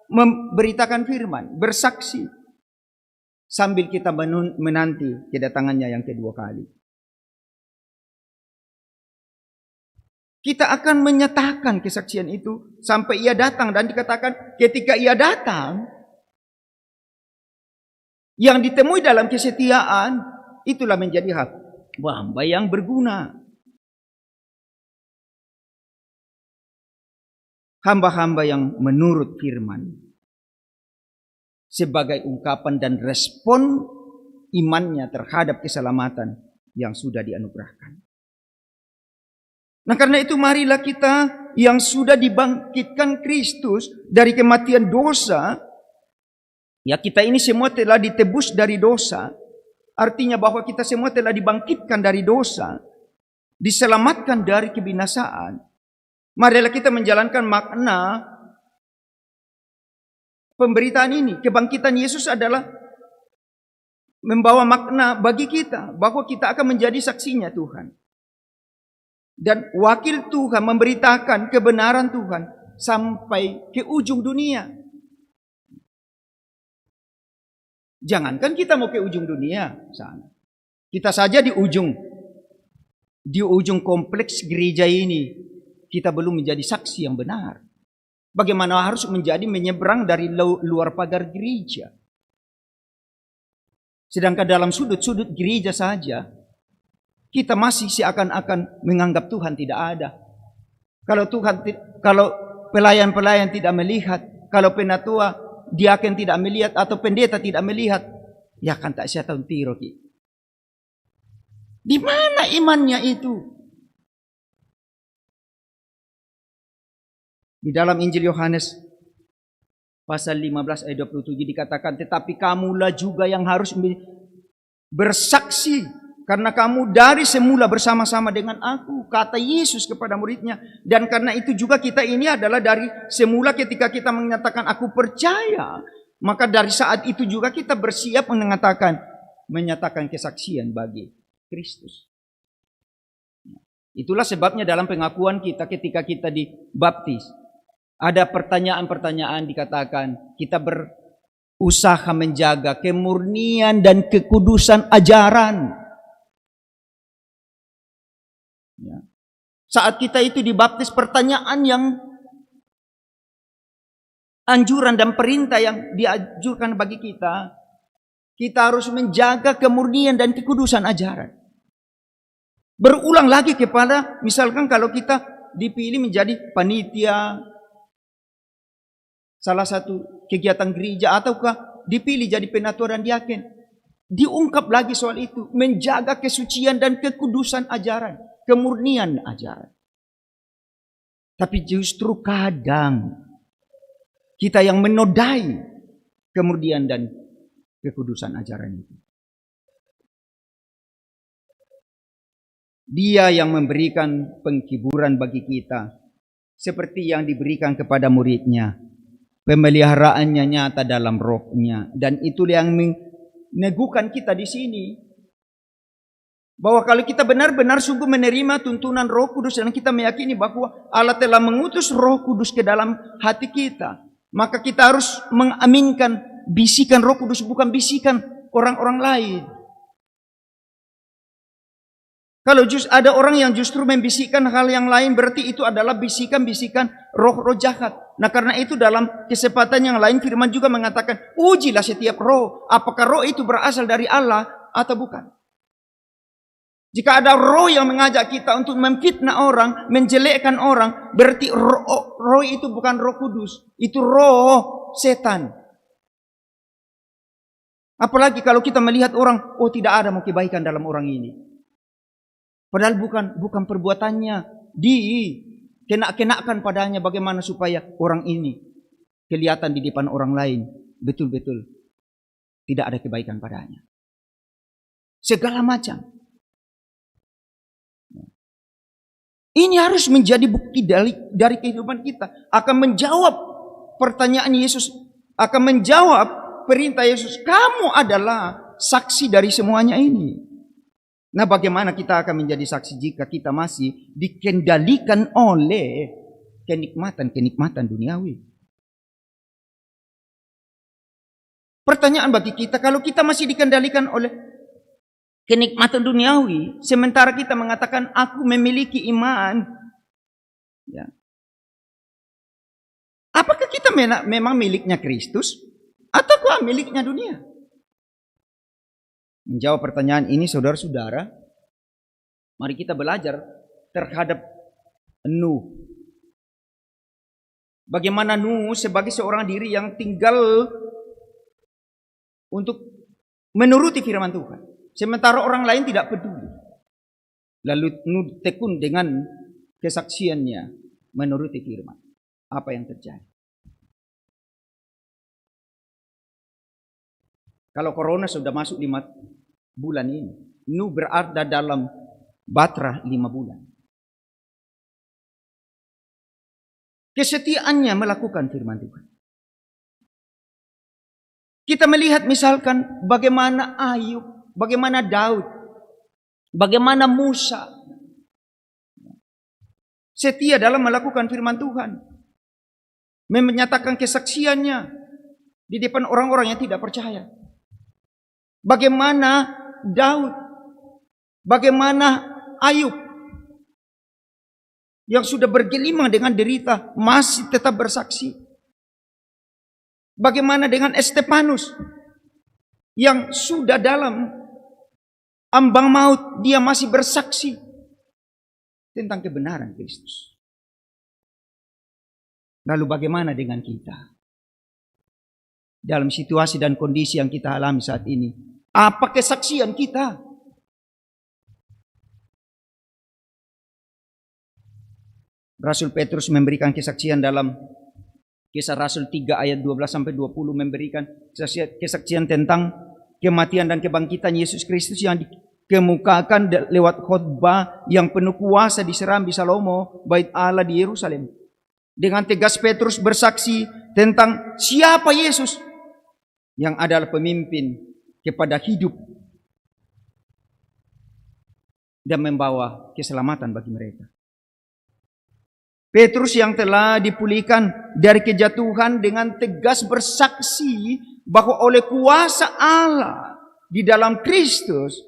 memberitakan firman, bersaksi, sambil kita menanti kedatangannya yang kedua kali. Kita akan menyatakan kesaksian itu sampai ia datang. Dan dikatakan ketika ia datang, yang ditemui dalam kesetiaan, itulah menjadi hamba yang berguna. Hamba-hamba yang menurut firman. Sebagai ungkapan dan respon imannya terhadap keselamatan yang sudah dianugerahkan. Nah karena itu marilah kita yang sudah dibangkitkan Kristus dari kematian dosa. Ya kita ini semua telah ditebus dari dosa. Artinya bahwa kita semua telah dibangkitkan dari dosa. Diselamatkan dari kebinasaan. Marilah kita menjalankan makna pemberitaan ini. Kebangkitan Yesus adalah membawa makna bagi kita. Bahwa kita akan menjadi saksinya Tuhan. Dan wakil Tuhan memberitakan kebenaran Tuhan sampai ke ujung dunia. Jangankan kita mau ke ujung dunia sana. Kita saja di ujung kompleks gereja ini, kita belum menjadi saksi yang benar. Bagaimana harus menyeberang dari luar pagar gereja. Sedangkan dalam sudut-sudut gereja saja, kita masih seakan-akan menganggap Tuhan tidak ada. Kalau pelayan-pelayan tidak melihat, kalau penatua, diaken tidak melihat, atau pendeta tidak melihat, ya kan tak saya tahu tiro ki. Di mana imannya itu? Di dalam Injil Yohanes pasal 15 ayat 27 dikatakan, tetapi kamulah juga yang harus bersaksi. Karena kamu dari semula bersama-sama dengan aku, kata Yesus kepada muridnya. Dan karena itu juga kita ini adalah dari semula ketika kita menyatakan aku percaya. Maka dari saat itu juga kita bersiap menyatakan kesaksian bagi Kristus. Itulah sebabnya dalam pengakuan kita ketika kita dibaptis. Ada pertanyaan-pertanyaan dikatakan kita berusaha menjaga kemurnian dan kekudusan ajaran. Ya. Saat kita itu dibaptis, pertanyaan yang anjuran dan perintah yang dianjurkan bagi kita harus menjaga kemurnian dan kekudusan ajaran. Berulang lagi kepada, misalkan kalau kita dipilih menjadi panitia salah satu kegiatan gereja, ataukah dipilih jadi penatua dan diaken, diungkap lagi soal itu, menjaga kesucian dan kekudusan ajaran. kemurnian ajaran. Tapi justru kadang kita yang menodai kemurnian dan kekudusan ajaran itu. Dia yang memberikan penghiburan bagi kita, seperti yang diberikan kepada muridnya. Pemeliharaannya nyata dalam rohnya. Dan itulah yang meneguhkan kita di sini. Bahwa kalau kita benar-benar sungguh menerima tuntunan Roh Kudus dan kita meyakini bahwa Allah telah mengutus Roh Kudus ke dalam hati kita, maka kita harus mengaminkan bisikan Roh Kudus, bukan bisikan orang-orang lain. Kalau ada orang yang justru membisikkan hal yang lain, berarti itu adalah bisikan-bisikan roh-roh jahat. Nah, karena itu dalam kesempatan yang lain firman juga mengatakan, ujilah setiap roh, apakah roh itu berasal dari Allah atau bukan. Jika ada roh yang mengajak kita untuk memfitnah orang, menjelekkan orang, berarti roh itu bukan Roh Kudus, itu roh setan. Apalagi kalau kita melihat orang, oh tidak ada mau kebaikan dalam orang ini. Padahal bukan perbuatannya, dikenakan padanya bagaimana supaya orang ini kelihatan di depan orang lain betul-betul tidak ada kebaikan padanya. Segala macam. Ini harus menjadi bukti dari kehidupan kita. Akan menjawab pertanyaan Yesus. Akan menjawab perintah Yesus. Kamu adalah saksi dari semuanya ini. Nah, bagaimana kita akan menjadi saksi jika kita masih dikendalikan oleh kenikmatan-kenikmatan duniawi? Pertanyaan bagi kita, kalau kita masih dikendalikan oleh kenikmatan duniawi, sementara kita mengatakan aku memiliki iman, ya. Apakah kita memang miliknya Kristus ataukah miliknya dunia? Menjawab pertanyaan ini, saudara-saudara, mari kita belajar terhadap Nuh. Bagaimana Nuh sebagai seorang diri yang tinggal untuk menuruti firman Tuhan, sementara orang lain tidak peduli. Lalu Nuh tekun dengan kesaksiannya menuruti firman. Apa yang terjadi? Kalau corona sudah masuk 5 bulan ini, Nuh berada dalam batra 5 bulan. Kesetiaannya melakukan firman Tuhan. Kita melihat misalkan bagaimana Ayub, bagaimana Daud, bagaimana Musa setia dalam melakukan firman Tuhan, menyatakan kesaksiannya di depan orang-orang yang tidak percaya. Bagaimana Daud, bagaimana Ayub yang sudah bergelimang dengan derita masih tetap bersaksi. Bagaimana dengan Estefanus yang sudah dalam ambang maut, dia masih bersaksi tentang kebenaran Kristus. Lalu bagaimana dengan kita? Dalam situasi dan kondisi yang kita alami saat ini, apa kesaksian kita? Rasul Petrus memberikan kesaksian dalam Kisah Rasul 3 ayat 12-20, memberikan kesaksian tentang kematian dan kebangkitan Yesus Kristus yang dikemukakan lewat khotbah yang penuh kuasa di Serambi Salomo, Bait Allah di Yerusalem. Dengan tegas Petrus bersaksi tentang siapa Yesus yang adalah pemimpin kepada hidup dan membawa keselamatan bagi mereka. Petrus yang telah dipulihkan dari kejatuhan dengan tegas bersaksi bahwa oleh kuasa Allah di dalam Kristus,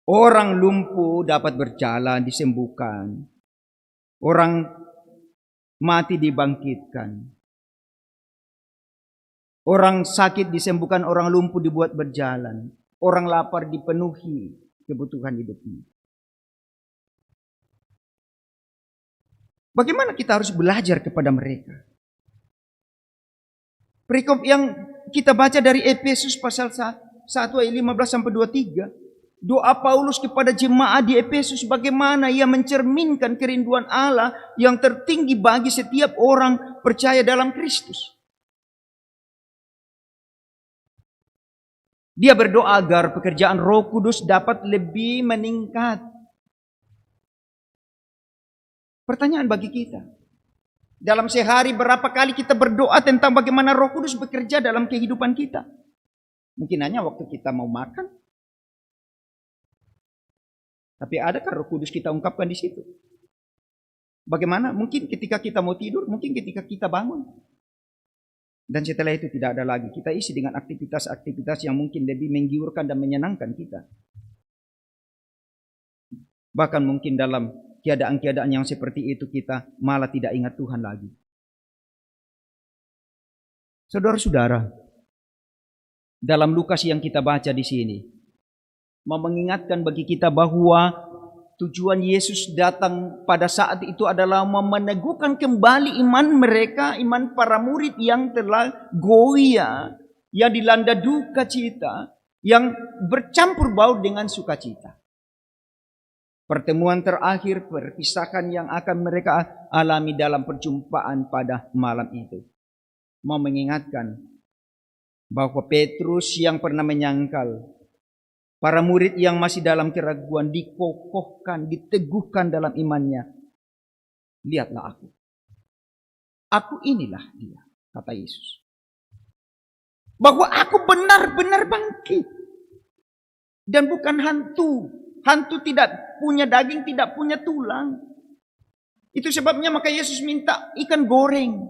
orang lumpuh dapat berjalan, disembuhkan. Orang mati dibangkitkan. Orang sakit disembuhkan, orang lumpuh dibuat berjalan. Orang lapar dipenuhi kebutuhan hidupnya. Bagaimana kita harus belajar kepada mereka? Perikop yang kita baca dari Efesus pasal 1 ayat 15-23. Doa Paulus kepada jemaat di Efesus bagaimana ia mencerminkan kerinduan Allah yang tertinggi bagi setiap orang percaya dalam Kristus. Dia berdoa agar pekerjaan Roh Kudus dapat lebih meningkat. Pertanyaan bagi kita. Dalam sehari berapa kali kita berdoa tentang bagaimana Roh Kudus bekerja dalam kehidupan kita? Mungkin hanya waktu kita mau makan. Tapi adakah Roh Kudus kita ungkapkan di situ? Bagaimana? Mungkin ketika kita mau tidur, mungkin ketika kita bangun. Dan setelah itu tidak ada lagi. Kita isi dengan aktivitas-aktivitas yang mungkin lebih menggiurkan dan menyenangkan kita. Bahkan mungkin dalam keadaan-keadaan yang seperti itu kita malah tidak ingat Tuhan lagi. Saudara-saudara, dalam Lukas yang kita baca di sini, mau mengingatkan bagi kita bahwa tujuan Yesus datang pada saat itu adalah meneguhkan kembali iman mereka, iman para murid yang telah goyah, yang dilanda duka cita, yang bercampur baur dengan sukacita. Pertemuan terakhir, perpisahan yang akan mereka alami dalam perjumpaan pada malam itu, mau mengingatkan bahwa Petrus yang pernah menyangkal, para murid yang masih dalam keraguan dikokohkan, diteguhkan dalam imannya. Lihatlah aku. Aku inilah dia, kata Yesus. Bahwa aku benar-benar bangkit. Dan bukan hantu. Hantu tidak punya daging, tidak punya tulang. Itu sebabnya maka Yesus minta ikan goreng.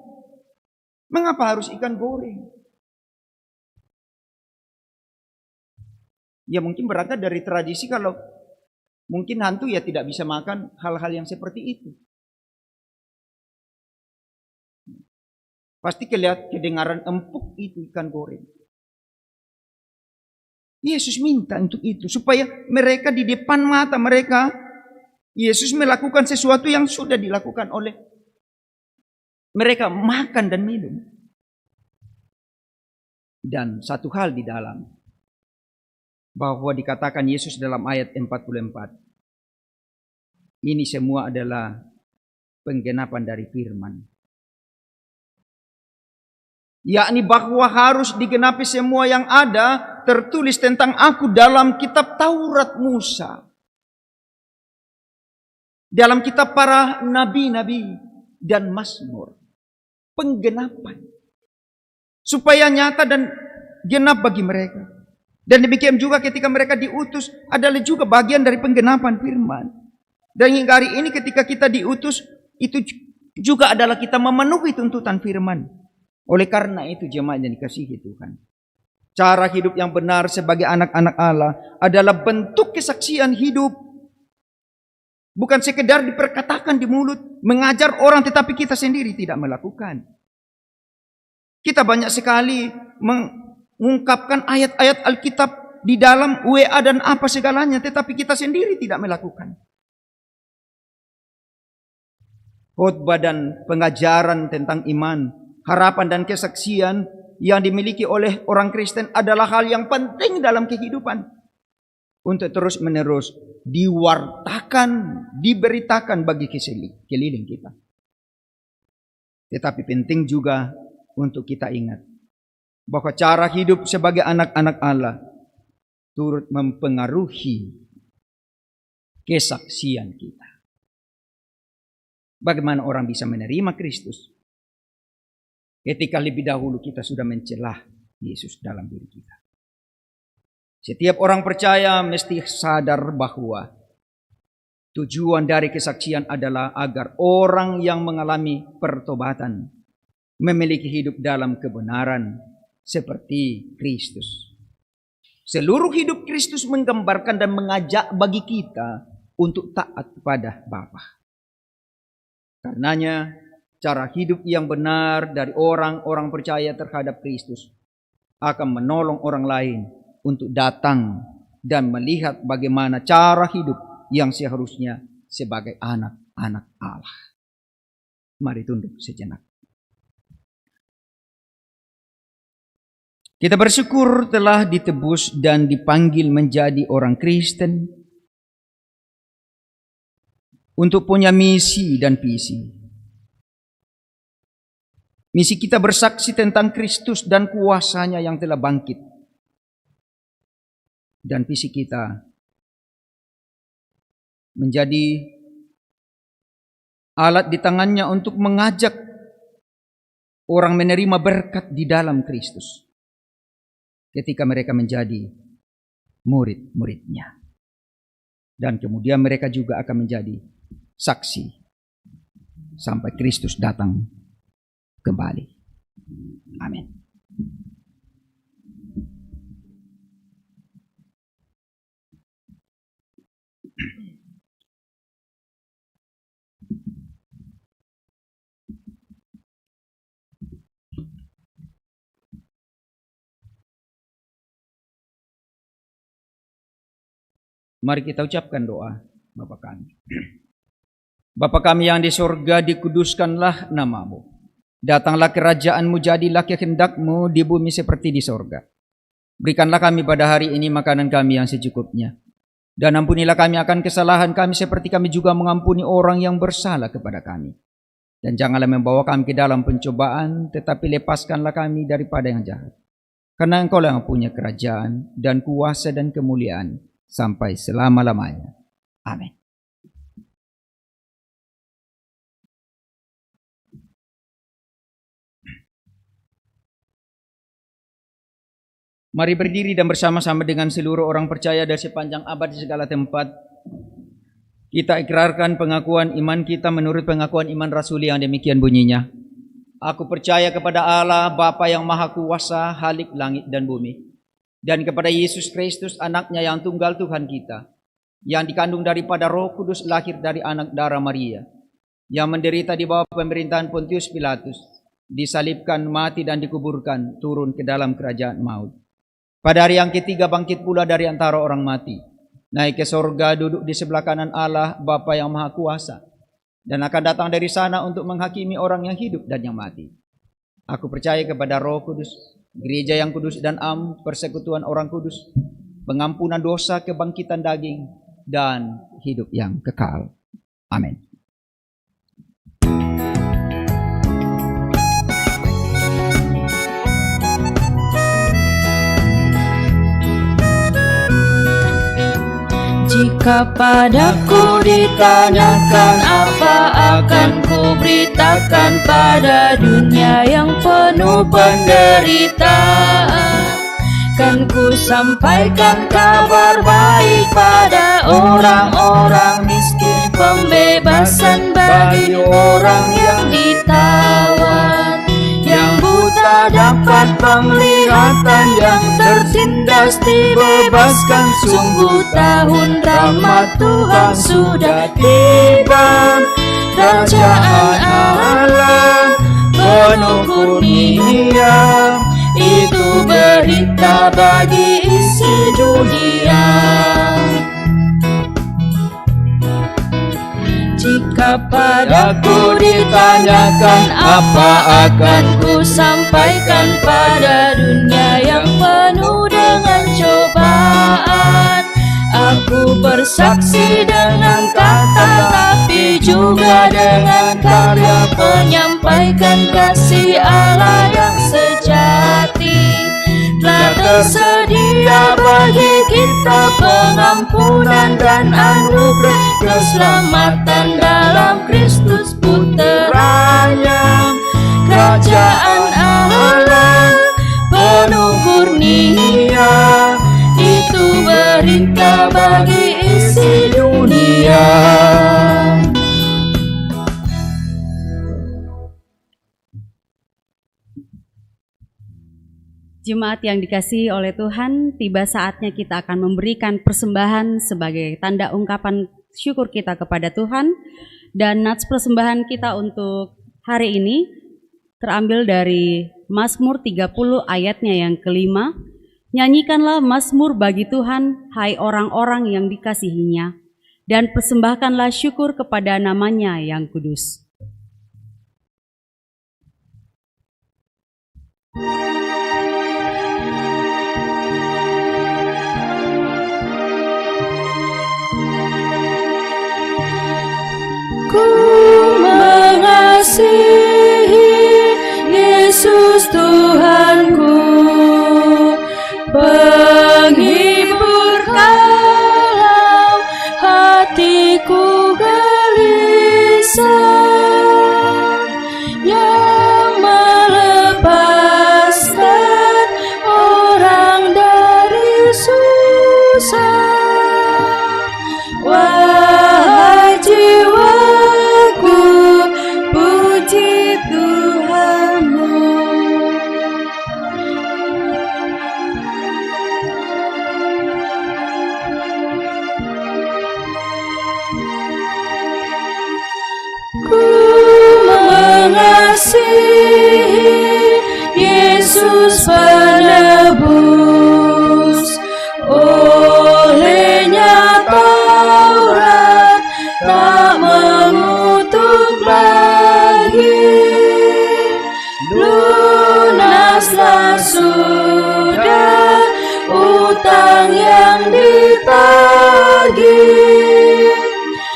Mengapa harus ikan goreng? Ya mungkin berangkat dari tradisi kalau mungkin hantu ya tidak bisa makan hal-hal yang seperti itu. Pasti kedengaran empuk itu ikan goreng. Yesus minta untuk itu supaya mereka di depan mata mereka, Yesus melakukan sesuatu yang sudah dilakukan oleh mereka, makan dan minum. Dan satu hal di dalam, bahwa dikatakan Yesus dalam ayat 44. Ini semua adalah penggenapan dari firman. Yakni bahwa harus digenapi semua yang ada tertulis tentang aku dalam kitab Taurat Musa. Dalam kitab para nabi-nabi dan Mazmur. Penggenapan. Supaya nyata dan genap bagi mereka. Dan demikian juga ketika mereka diutus adalah juga bagian dari penggenapan firman. Dan hingga hari ini ketika kita diutus itu juga adalah kita memenuhi tuntutan firman. Oleh karena itu jemaat yang dikasihi Tuhan, cara hidup yang benar sebagai anak-anak Allah adalah bentuk kesaksian hidup. Bukan sekedar diperkatakan di mulut, mengajar orang tetapi kita sendiri tidak melakukan. Kita banyak sekali mengungkapkan ayat-ayat Alkitab di dalam WA dan apa segalanya, tetapi kita sendiri tidak melakukan. Khotbah dan pengajaran tentang iman, harapan dan kesaksian yang dimiliki oleh orang Kristen adalah hal yang penting dalam kehidupan. Untuk terus-menerus diwartakan, diberitakan bagi keliling kita. Tetapi penting juga untuk kita ingat bahwa cara hidup sebagai anak-anak Allah turut mempengaruhi kesaksian kita. Bagaimana orang bisa menerima Kristus ketika lebih dahulu kita sudah mencelah Yesus dalam diri kita. Setiap orang percaya mesti sadar bahwa tujuan dari kesaksian adalah agar orang yang mengalami pertobatan memiliki hidup dalam kebenaran seperti Kristus. Seluruh hidup Kristus menggambarkan dan mengajak bagi kita untuk taat kepada Bapa. Karenanya cara hidup yang benar dari orang-orang percaya terhadap Kristus akan menolong orang lain untuk datang dan melihat bagaimana cara hidup yang seharusnya sebagai anak-anak Allah. Mari tunduk sejenak. Kita bersyukur telah ditebus dan dipanggil menjadi orang Kristen untuk punya misi dan visi. Misi kita bersaksi tentang Kristus dan kuasanya yang telah bangkit. Dan visi kita menjadi alat di tangannya untuk mengajak orang menerima berkat di dalam Kristus ketika mereka menjadi murid-muridnya. Dan kemudian mereka juga akan menjadi saksi sampai Kristus datang kembali. Amin. Mari kita ucapkan doa Bapa kami. Bapa kami yang di surga, dikuduskanlah namamu. Datanglah kerajaanmu, jadilah kehendakmu di bumi seperti di surga. Berikanlah kami pada hari ini makanan kami yang secukupnya. Dan ampunilah kami akan kesalahan kami seperti kami juga mengampuni orang yang bersalah kepada kami. Dan janganlah membawa kami ke dalam pencobaan, tetapi lepaskanlah kami daripada yang jahat. Karena Engkau yang punya kerajaan dan kuasa dan kemuliaan sampai selama-lamanya. Amin. Mari berdiri dan bersama-sama dengan seluruh orang percaya dari sepanjang abad di segala tempat. Kita ikrarkan pengakuan iman kita menurut pengakuan iman rasuli yang demikian bunyinya. Aku percaya kepada Allah, Bapa yang Maha Kuasa, Khalik langit dan bumi. Dan kepada Yesus Kristus, anaknya yang tunggal Tuhan kita, yang dikandung daripada Roh Kudus, lahir dari anak darah Maria, yang menderita di bawah pemerintahan Pontius Pilatus, disalibkan, mati dan dikuburkan, turun ke dalam kerajaan maut. Pada hari yang ketiga bangkit pula dari antara orang mati, naik ke sorga, duduk di sebelah kanan Allah, Bapa yang Maha Kuasa, dan akan datang dari sana untuk menghakimi orang yang hidup dan yang mati. Aku percaya kepada Roh Kudus, gereja yang kudus dan persekutuan orang kudus, pengampunan dosa, kebangkitan daging, dan hidup yang kekal. Amin. Jika padaku ditanyakan apa akan ku beritakan pada dunia yang penuh penderitaan, kan ku sampaikan kabar baik pada orang-orang miskin, pembebasan bagi orang yang ditawan, yang buta dapat penglihatan, yang tertindas dibebaskan. Sungguh tahun rahmat Tuhan sudah tiba, kerajaan Allah penuh kurnia, itu berita bagi isi dunia. Jika padaku ditanyakan apa akan ku sampaikan pada dunia yang penuh dengan cobaan, aku bersaksi dengan kata tapi juga dengan karya, menyampaikan kasih Allah yang sejati. Telah tersedia bagi kita pengampunan dan anugerah, keselamatan dalam Kristus Puteranya. Kerajaan Allah penuh kurnia, itu berita bagi isi dunia. Jemaat yang dikasihi oleh Tuhan, tiba saatnya kita akan memberikan persembahan sebagai tanda ungkapan syukur kita kepada Tuhan. Dan nats persembahan kita untuk hari ini terambil dari Mazmur 30 ayatnya yang kelima. Nyanyikanlah mazmur bagi Tuhan, hai orang-orang yang dikasihinya, dan persembahkanlah syukur kepada namanya yang kudus. mengasihi Yesus Tuhanku, penghibur kalau hatiku gelisah, yang melepaskan orang dari susah. Wahai jiwaku, puji Tuhanmu. Ku mengasihi Yesus penebus, olehnya Taurat tak mengutuk lagi. Lunaslah sudah utang yang ditagih,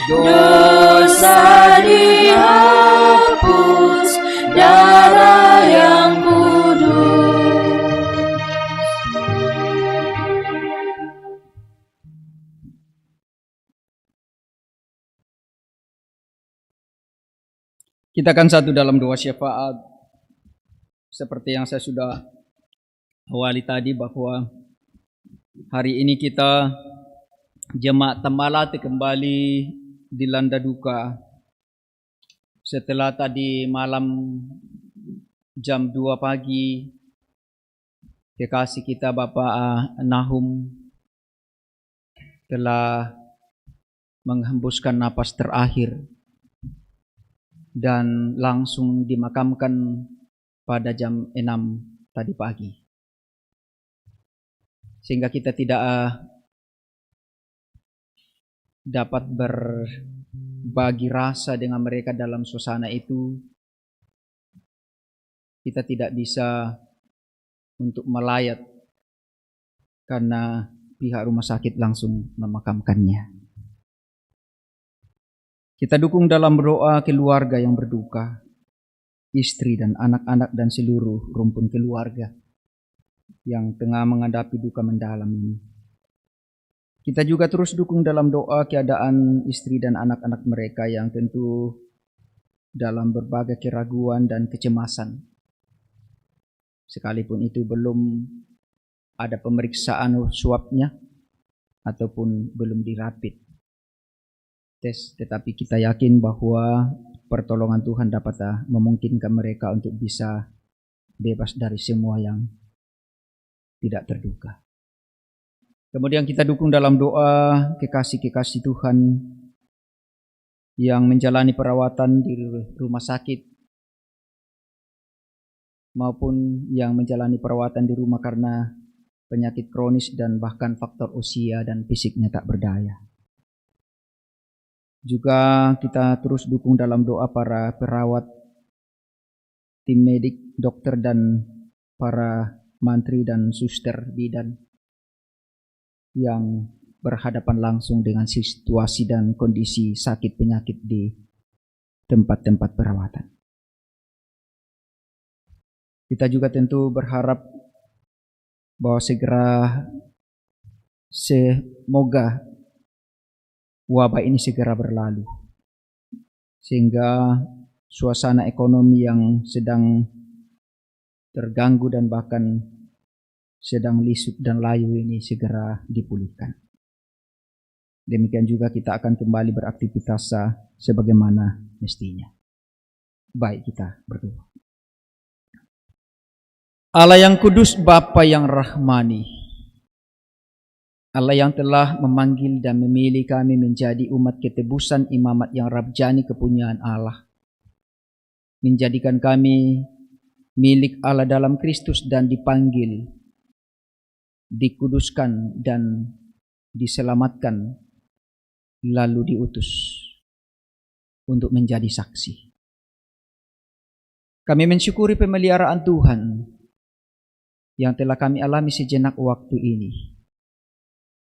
dosa dihapus darah yang kudus. Kita akan satu dalam doa syafaat. Seperti yang saya sudah awali tadi, bahwa hari ini kita jemaat Tamalate kembali dilanda duka setelah tadi malam jam 2 pagi kekasih kita Bapak Nahum telah menghembuskan napas terakhir dan langsung dimakamkan pada jam 6 tadi pagi. Sehingga kita tidak dapat berbagi rasa dengan mereka dalam suasana itu. Kita tidak bisa untuk melayat karena pihak rumah sakit langsung memakamkannya. Kita dukung dalam doa keluarga yang berduka, istri dan anak-anak dan seluruh rumpun keluarga yang tengah menghadapi duka mendalam ini. Kita juga terus dukung dalam doa keadaan istri dan anak-anak mereka yang tentu dalam berbagai keraguan dan kecemasan. Sekalipun itu belum ada pemeriksaan swabnya ataupun belum dirapid tes, tetapi kita yakin bahwa pertolongan Tuhan dapat memungkinkan mereka untuk bisa bebas dari semua yang tidak terduga. Kemudian kita dukung dalam doa kekasih-kekasih Tuhan yang menjalani perawatan di rumah sakit maupun yang menjalani perawatan di rumah karena penyakit kronis dan bahkan faktor usia dan fisiknya tak berdaya. Juga kita terus dukung dalam doa para perawat, tim medik, dokter dan para mantri dan suster bidan yang berhadapan langsung dengan situasi dan kondisi sakit penyakit di tempat-tempat perawatan. Kita juga tentu berharap bahwa semoga wabah ini segera berlalu, sehingga suasana ekonomi yang sedang terganggu dan bahkan sedang lisut dan layu ini segera dipulihkan. Demikian juga kita akan kembali beraktivitas sebagaimana mestinya. Baik, kita berdoa. Allah yang kudus, Bapa yang rahmani, Allah yang telah memanggil dan memilih kami menjadi umat ketebusan imamat yang rabjani kepunyaan Allah, menjadikan kami milik Allah dalam Kristus dan dipanggil, dikuduskan dan diselamatkan, lalu diutus untuk menjadi saksi. Kami mensyukuri pemeliharaan Tuhan yang telah kami alami sejenak waktu ini,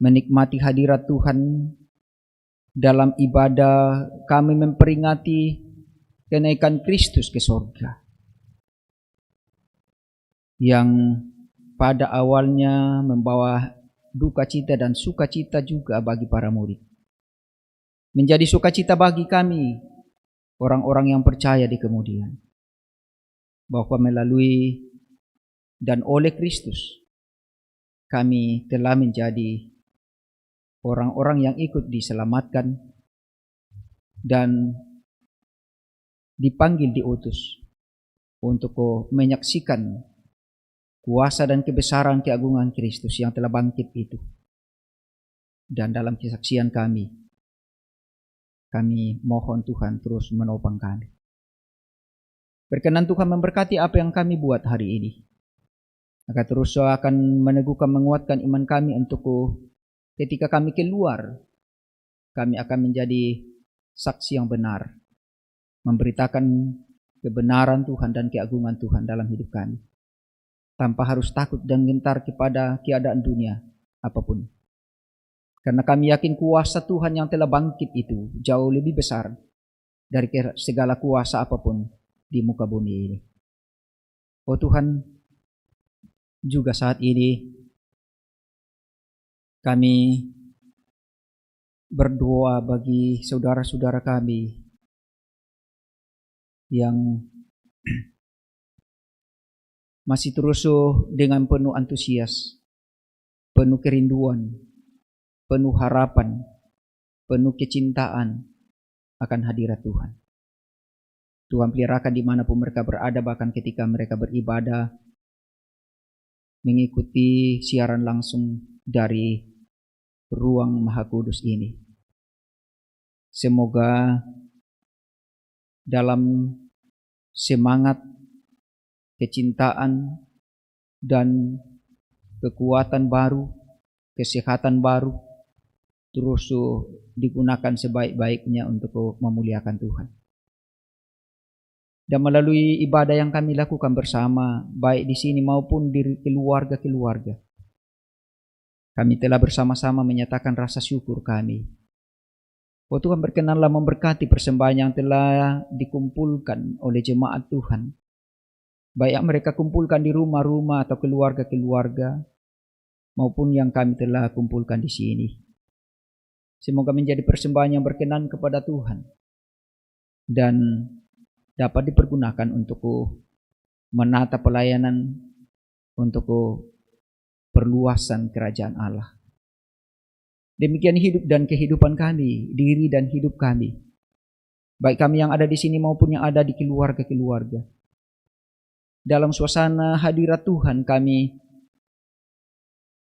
menikmati hadirat Tuhan dalam ibadah. Kami memperingati kenaikan Kristus ke sorga, yang pada awalnya membawa duka cita dan sukacita juga bagi para murid, menjadi sukacita bagi kami, orang-orang yang percaya di kemudian, bahwa melalui dan oleh Kristus kami telah menjadi orang-orang yang ikut diselamatkan dan dipanggil, diutus untuk menyaksikan kuasa dan kebesaran keagungan Kristus yang telah bangkit itu. Dan dalam kesaksian kami mohon Tuhan terus menopang kami. Berkenan Tuhan memberkati apa yang kami buat hari ini, agar terus akan meneguhkan, menguatkan iman kami untuk ketika kami keluar, kami akan menjadi saksi yang benar, memberitakan kebenaran Tuhan dan keagungan Tuhan dalam hidup kami, tanpa harus takut dan gentar kepada keadaan dunia apapun. Karena kami yakin kuasa Tuhan yang telah bangkit itu jauh lebih besar dari segala kuasa apapun di muka bumi ini. Oh Tuhan, juga saat ini kami berdoa bagi saudara-saudara kami yang masih terus dengan penuh antusias, penuh kerinduan, penuh harapan, penuh kecintaan akan hadirat Tuhan. Tuhan peliharakan dimanapun mereka berada, bahkan ketika mereka beribadah, mengikuti siaran langsung dari ruang Maha Kudus ini. Semoga dalam semangat, kecintaan, dan kekuatan baru, kesehatan baru, terus digunakan sebaik-baiknya untuk memuliakan Tuhan. Dan melalui ibadah yang kami lakukan bersama, baik di sini maupun di keluarga-keluarga, kami telah bersama-sama menyatakan rasa syukur kami. Oh Tuhan, berkenanlah memberkati persembahan yang telah dikumpulkan oleh jemaat Tuhan, baik yang mereka kumpulkan di rumah-rumah atau keluarga-keluarga, maupun yang kami telah kumpulkan di sini. Semoga menjadi persembahan yang berkenan kepada Tuhan dan dapat dipergunakan untuk menata pelayanan, untuk perluasan kerajaan Allah. Demikian hidup dan kehidupan kami, diri dan hidup kami, baik kami yang ada di sini maupun yang ada di keluarga-keluarga. Dalam suasana hadirat Tuhan, kami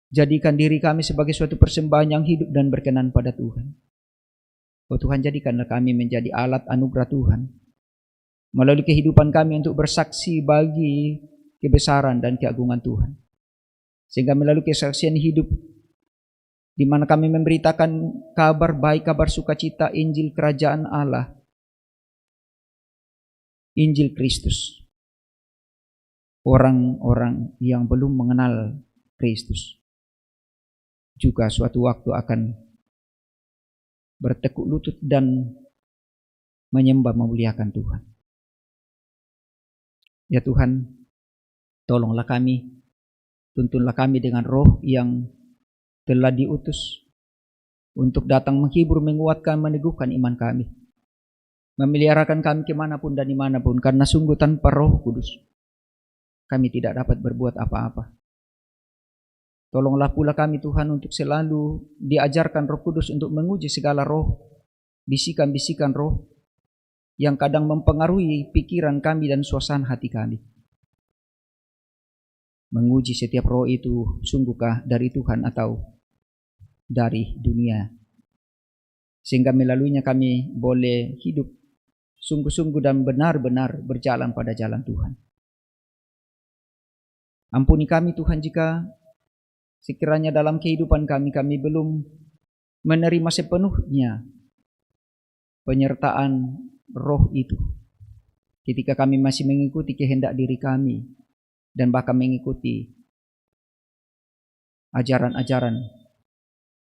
jadikan diri kami sebagai suatu persembahan yang hidup dan berkenan pada Tuhan. Oh Tuhan, jadikanlah kami menjadi alat anugerah Tuhan melalui kehidupan kami untuk bersaksi bagi kebesaran dan keagungan Tuhan. Sehingga melalui kesaksian hidup di mana kami memberitakan kabar baik, kabar sukacita, Injil Kerajaan Allah, Injil Kristus, orang-orang yang belum mengenal Kristus juga suatu waktu akan bertekuk lutut dan menyembah, memuliakan Tuhan. Ya Tuhan, tolonglah kami, tuntunlah kami dengan roh yang telah diutus untuk datang menghibur, menguatkan, meneguhkan iman kami, memeliharakan kami kemanapun dan dimanapun, karena sungguh tanpa Roh Kudus kami tidak dapat berbuat apa-apa. Tolonglah pula kami Tuhan untuk selalu diajarkan Roh Kudus untuk menguji segala roh, bisikan-bisikan roh yang kadang mempengaruhi pikiran kami dan suasana hati kami. Menguji setiap roh itu sungguhkah dari Tuhan atau dari dunia, sehingga melaluinya kami boleh hidup sungguh-sungguh dan benar-benar berjalan pada jalan Tuhan. Ampuni kami Tuhan jika sekiranya dalam kehidupan kami belum menerima sepenuhnya penyertaan roh itu, ketika kami masih mengikuti kehendak diri kami dan bahkan mengikuti ajaran-ajaran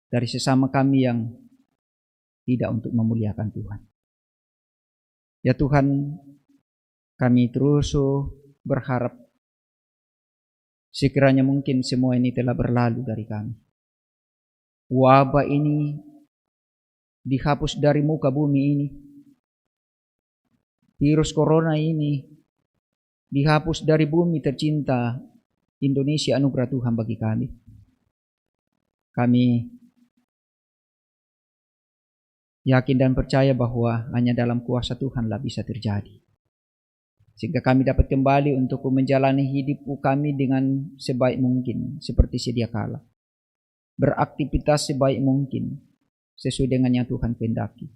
dari sesama kami yang tidak untuk memuliakan Tuhan. Ya Tuhan, kami terus berharap sekiranya mungkin semua ini telah berlalu dari kami. Wabah ini dihapus dari muka bumi ini. Virus corona ini dihapus dari bumi tercinta Indonesia, anugerah Tuhan bagi kami. Kami yakin dan percaya bahwa hanya dalam kuasa Tuhanlah bisa terjadi. Sehingga kami dapat kembali untuk menjalani hidup kami dengan sebaik mungkin seperti sedia kala. Beraktivitas sebaik mungkin sesuai dengan yang Tuhan kehendaki.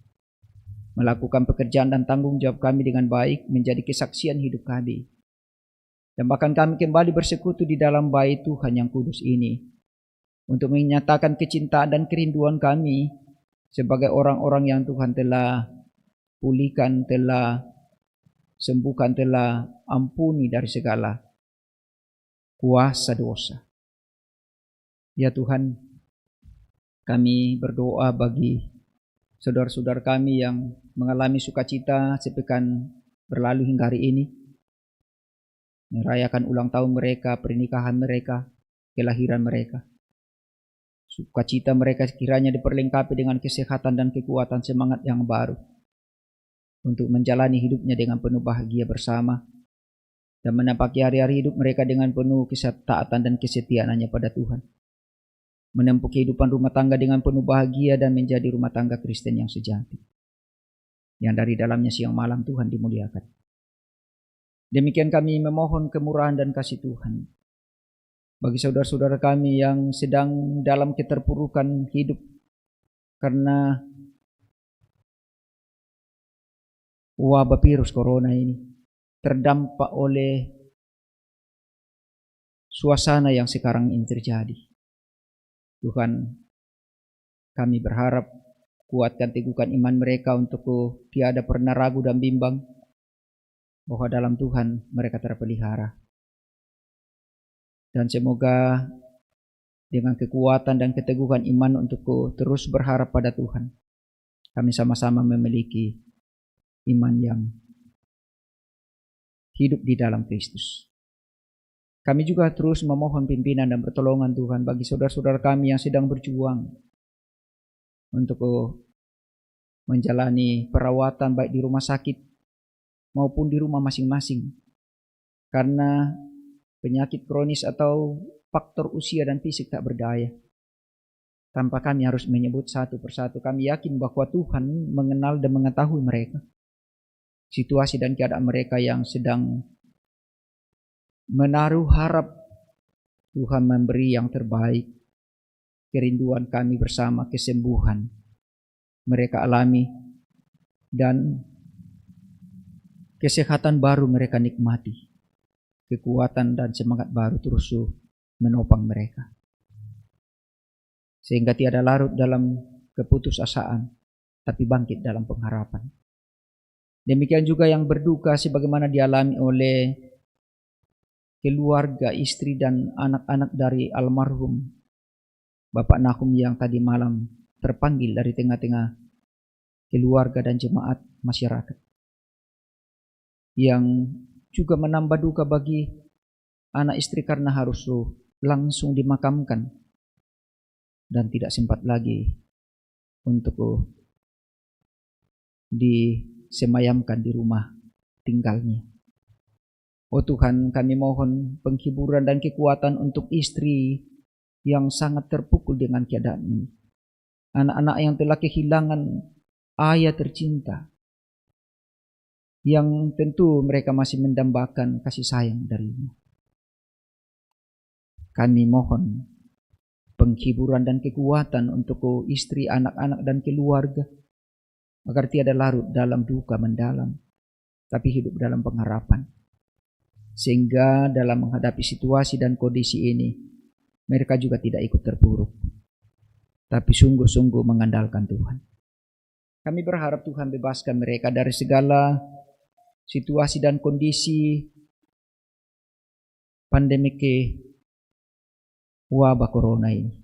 Melakukan pekerjaan dan tanggung jawab kami dengan baik menjadi kesaksian hidup kami. Dan bahkan kami kembali bersekutu di dalam bait Tuhan yang kudus ini untuk menyatakan kecintaan dan kerinduan kami sebagai orang-orang yang Tuhan telah pulihkan, telah sembuhkan, telah ampuni dari segala kuasa dosa. Ya Tuhan, kami berdoa bagi saudara-saudara kami yang mengalami sukacita sepekan berlalu hingga hari ini, merayakan ulang tahun mereka, pernikahan mereka, kelahiran mereka. Sukacita mereka kiranya diperlengkapi dengan kesehatan dan kekuatan semangat yang baru untuk menjalani hidupnya dengan penuh bahagia bersama dan menapaki hari-hari hidup mereka dengan penuh ketaatan dan kesetiaan hanya pada Tuhan. Menempuh kehidupan rumah tangga dengan penuh bahagia dan menjadi rumah tangga Kristen yang sejati, yang dari dalamnya siang malam Tuhan dimuliakan. Demikian kami memohon kemurahan dan kasih Tuhan bagi saudara-saudara kami yang sedang dalam keterpurukan hidup karena wabah virus corona ini, terdampak oleh suasana yang sekarang ini terjadi. Tuhan, kami berharap kuatkan teguhkan iman mereka untuk tiada pernah ragu dan bimbang bahwa dalam Tuhan mereka terpelihara. Dan semoga dengan kekuatan dan keteguhan iman untuk terus berharap pada Tuhan, kami sama-sama memiliki iman yang hidup di dalam Kristus. Kami juga terus memohon pimpinan dan pertolongan Tuhan bagi saudara-saudara kami yang sedang berjuang untuk menjalani perawatan baik di rumah sakit maupun di rumah masing-masing. Karena penyakit kronis atau faktor usia dan fisik tak berdaya. Tanpa kami harus menyebut satu persatu, kami yakin bahwa Tuhan mengenal dan mengetahui mereka. Situasi dan keadaan mereka yang sedang menaruh harap, Tuhan memberi yang terbaik. Kerinduan kami bersama, kesembuhan mereka alami dan kesehatan baru mereka nikmati. Kekuatan dan semangat baru terus menopang mereka. Sehingga tiada larut dalam keputusasaan, tapi bangkit dalam pengharapan. Demikian juga yang berduka sebagaimana dialami oleh keluarga, istri dan anak-anak dari almarhum Bapak Nahum yang tadi malam terpanggil dari tengah-tengah keluarga dan jemaat masyarakat. Yang juga menambah duka bagi anak istri karena harus langsung dimakamkan dan tidak sempat lagi untuk disemayamkan di rumah tinggalnya. Oh Tuhan, kami mohon penghiburan dan kekuatan untuk istri yang sangat terpukul dengan keadaan ini. Anak-anak yang telah kehilangan ayah tercinta, yang tentu mereka masih mendambakan kasih sayang darinya. Kami mohon penghiburan dan kekuatan untuk istri, anak-anak dan keluarga, agar tiada larut dalam duka mendalam, tapi hidup dalam pengharapan. Sehingga dalam menghadapi situasi dan kondisi ini, mereka juga tidak ikut terpuruk, tapi sungguh-sungguh mengandalkan Tuhan. Kami berharap Tuhan bebaskan mereka dari segala situasi dan kondisi pandemik wabah corona ini,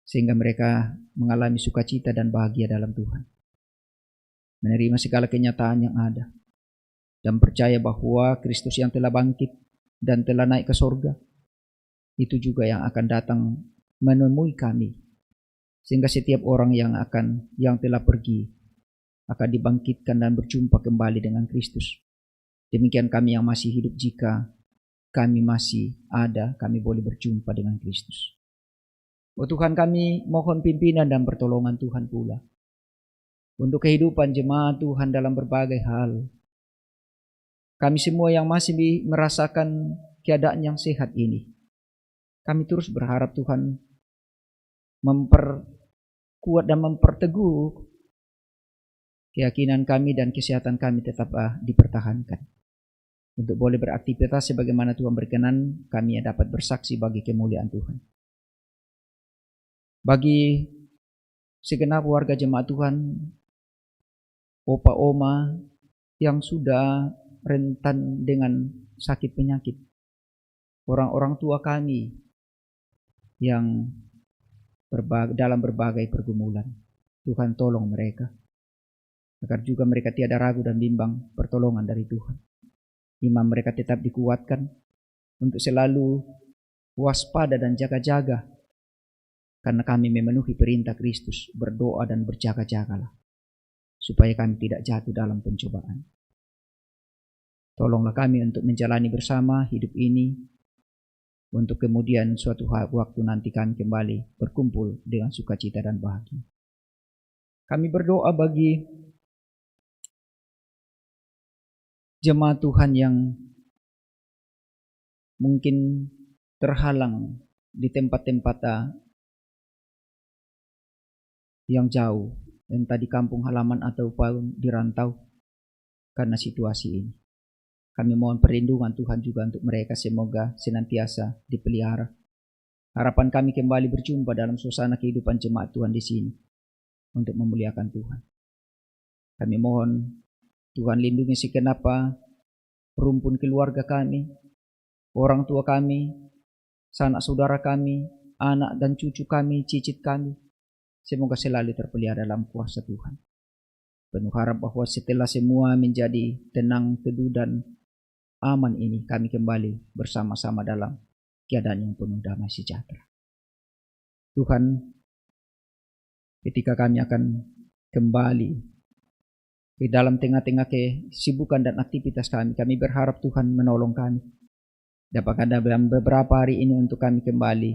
sehingga mereka mengalami sukacita dan bahagia dalam Tuhan. menerima segala kenyataan yang ada, dan percaya bahwa Kristus yang telah bangkit dan telah naik ke sorga, itu juga yang akan datang menemui kami, sehingga setiap orang yang telah pergi akan dibangkitkan dan berjumpa kembali dengan Kristus. Demikian kami yang masih hidup, jika kami masih ada, kami boleh berjumpa dengan Kristus. Oh Tuhan, kami mohon pimpinan dan pertolongan Tuhan pula untuk kehidupan jemaat Tuhan dalam berbagai hal. Kami semua yang masih merasakan keadaan yang sehat ini, kami terus berharap Tuhan memperkuat dan memperteguh keyakinan kami, dan kesehatan kami tetap dipertahankan untuk boleh beraktivitas sebagaimana Tuhan berkenan. Kami dapat bersaksi bagi kemuliaan Tuhan. Bagi segenap warga jemaat Tuhan, opa oma yang sudah rentan dengan sakit penyakit, orang-orang tua kami yang dalam berbagai pergumulan, Tuhan tolong mereka, agar juga mereka tiada ragu dan bimbang pertolongan dari Tuhan. Iman mereka tetap dikuatkan untuk selalu waspada dan jaga-jaga, karena kami memenuhi perintah Kristus, berdoa dan berjaga-jagalah, supaya kami tidak jatuh dalam pencobaan. Tolonglah kami untuk menjalani bersama hidup ini, untuk kemudian suatu waktu nanti kami kembali berkumpul dengan sukacita dan bahagia. Kami berdoa bagi jemaat Tuhan yang mungkin terhalang di tempat-tempat yang jauh, entah di kampung halaman ataupun di rantau karena situasi ini. Kami mohon perlindungan Tuhan juga untuk mereka, semoga senantiasa dipelihara. Harapan kami kembali berjumpa dalam suasana kehidupan jemaat Tuhan di sini untuk memuliakan Tuhan. Kami mohon Tuhan lindungi segenap rumpun keluarga kami, orang tua kami, sanak saudara kami, anak dan cucu kami, cicit kami. Semoga selalu terpelihara dalam kuasa Tuhan. Penuh harap bahwa setelah semua menjadi tenang, teduh dan aman ini, kami kembali bersama-sama dalam keadaan yang penuh damai sejahtera. Tuhan, ketika kami akan kembali di dalam tengah-tengah kesibukan dan aktivitas kami berharap Tuhan menolong kami. Dapat ada dalam beberapa hari ini untuk kami kembali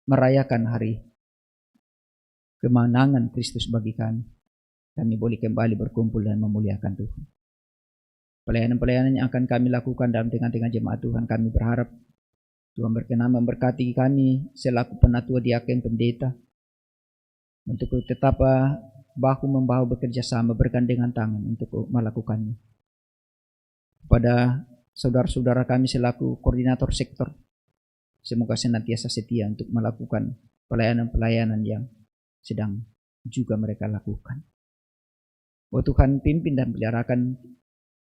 merayakan hari kemenangan Kristus bagi kami. Kami boleh kembali berkumpul dan memuliakan Tuhan. Pelayanan-pelayanan yang akan kami lakukan dalam tengah-tengah jemaat Tuhan, kami berharap Tuhan berkenan memberkati kami selaku penatua, diaken, pendeta, untuk tetap bahu-membahu bekerja sama, bergandengan tangan untuk melakukannya. Pada saudara-saudara kami selaku koordinator sektor, semoga senantiasa setia untuk melakukan pelayanan-pelayanan yang sedang juga mereka lakukan. Oh Tuhan, pimpin dan peliharakan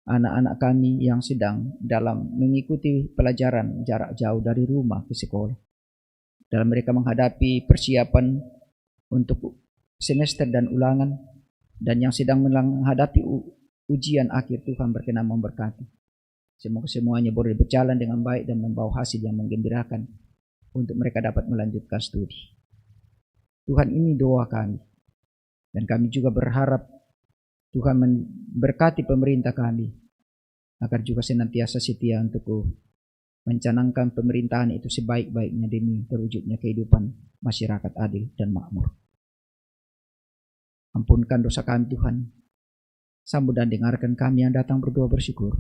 anak-anak kami yang sedang dalam mengikuti pelajaran jarak jauh dari rumah ke sekolah, dalam mereka menghadapi persiapan untuk semester dan ulangan, dan yang sedang menghadapi ujian akhir. Tuhan berkenan memberkati. Semoga semuanya boleh berjalan dengan baik dan membawa hasil yang menggembirakan untuk mereka dapat melanjutkan studi. Tuhan, ini doa kami, dan kami juga berharap Tuhan memberkati pemerintah kami, agar juga senantiasa setia untuk mencanangkan pemerintahan itu sebaik-baiknya demi terwujudnya kehidupan masyarakat adil dan makmur. Ampunkan dosa kami Tuhan, sambut dan dengarkan kami yang datang berdoa bersyukur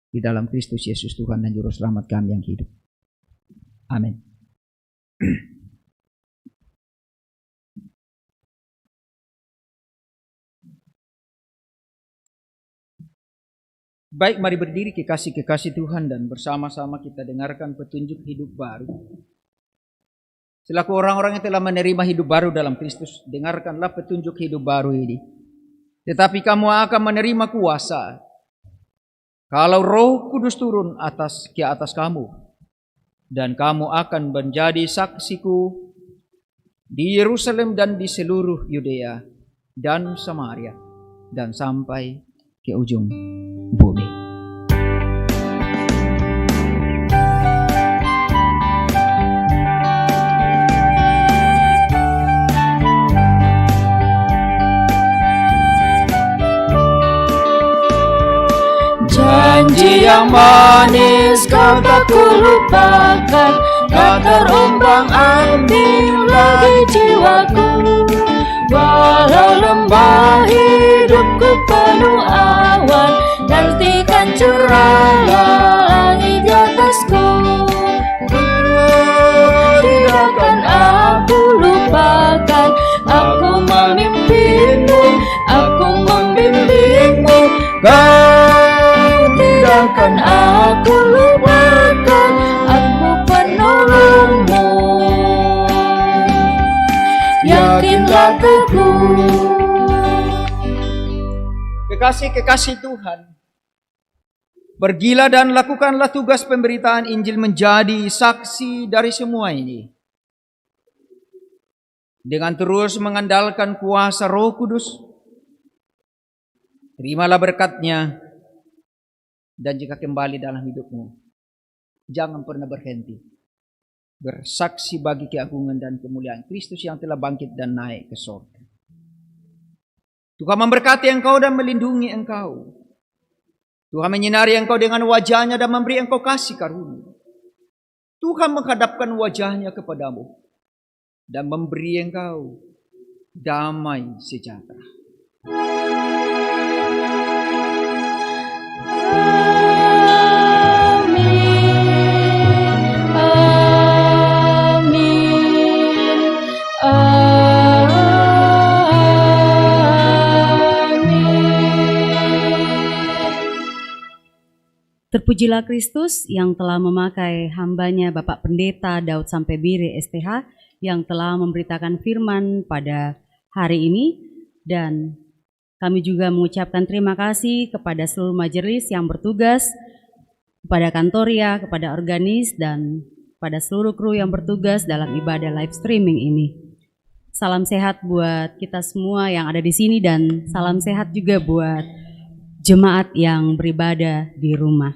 di dalam Kristus Yesus Tuhan dan Juru Selamat kami yang hidup. Amin. Baik, mari berdiri kekasih-kekasih Tuhan dan bersama-sama kita dengarkan petunjuk hidup baru. Selaku orang-orang yang telah menerima hidup baru dalam Kristus, dengarkanlah petunjuk hidup baru ini. Tetapi kamu akan menerima kuasa kalau Roh Kudus turun ke atas kamu, dan kamu akan menjadi saksiku di Yerusalem dan di seluruh Yudea dan Samaria, dan sampai ke ujung bumi. Janji yang manis kau tak kulupakan, kau terombang ambing lagi jiwaku. Walau lembah hidupku penuh awan, nantikan cerah langit di atasku. Tidak akan aku lupakan, aku memimpinmu, aku membimbingmu. Tidak akan aku lupakan, aku penolongmu. Yakinlah teguh. Kekasih-kekasih Tuhan, pergilah dan lakukanlah tugas pemberitaan Injil menjadi saksi dari semua ini. Dengan terus mengandalkan kuasa Roh Kudus, terimalah berkat-Nya. Dan jika kembali dalam hidupmu, jangan pernah berhenti bersaksi bagi keagungan dan kemuliaan Kristus yang telah bangkit dan naik ke surga. Tuhan memberkati engkau dan melindungi engkau. Tuhan menyinari engkau dengan wajah-Nya dan memberi engkau kasih karunia. Tuhan menghadapkan wajah-Nya kepadamu dan memberi engkau damai sejahtera. Terpujilah Kristus yang telah memakai hamba-Nya Bapak Pendeta Daud Sampebiri STH yang telah memberitakan firman pada hari ini, dan kami juga mengucapkan terima kasih kepada seluruh majelis yang bertugas, kepada Kantoria, kepada organis, dan pada seluruh kru yang bertugas dalam ibadah live streaming ini. Salam sehat buat kita semua yang ada di sini, dan salam sehat juga buat jemaat yang beribadah di rumah.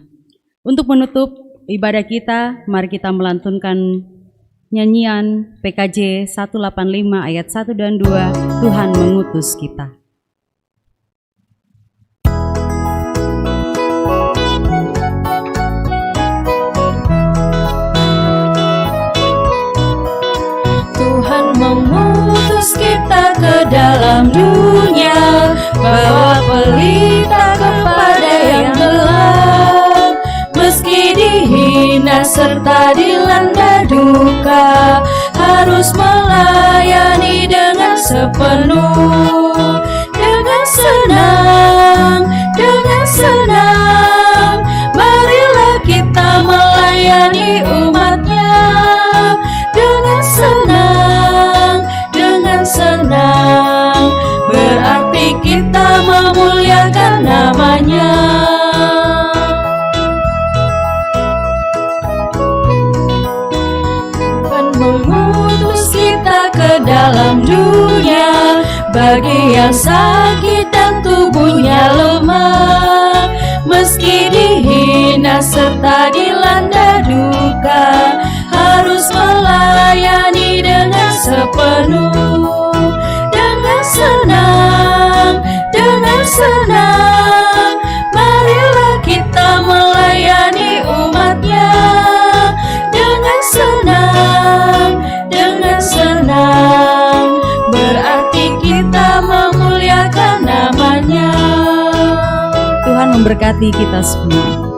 Untuk menutup ibadah kita, mari kita melantunkan nyanyian PKJ 185 ayat 1 dan 2, Tuhan mengutus kita. Tuhan mengutus kita ke dalam dunia, bawa pelita kepada yang gelap. Meski dihina serta dilanda duka, harus melayani dengan sepenuh. Dengan senang, marilah kita melayani umat-Nya. Dengan senang, berarti kita memuliakan nama-Nya. Tuhan mengutus kita ke dalam dunia, bagi yang sakit dan tubuhnya lemah. Meski dihina serta dilanda duka, harus melayani dengan sepenuh. Dengan senang, marilah kita melayani umat-Nya. Dengan senang, berarti kita memuliakan nama-Nya. Tuhan memberkati kita semua.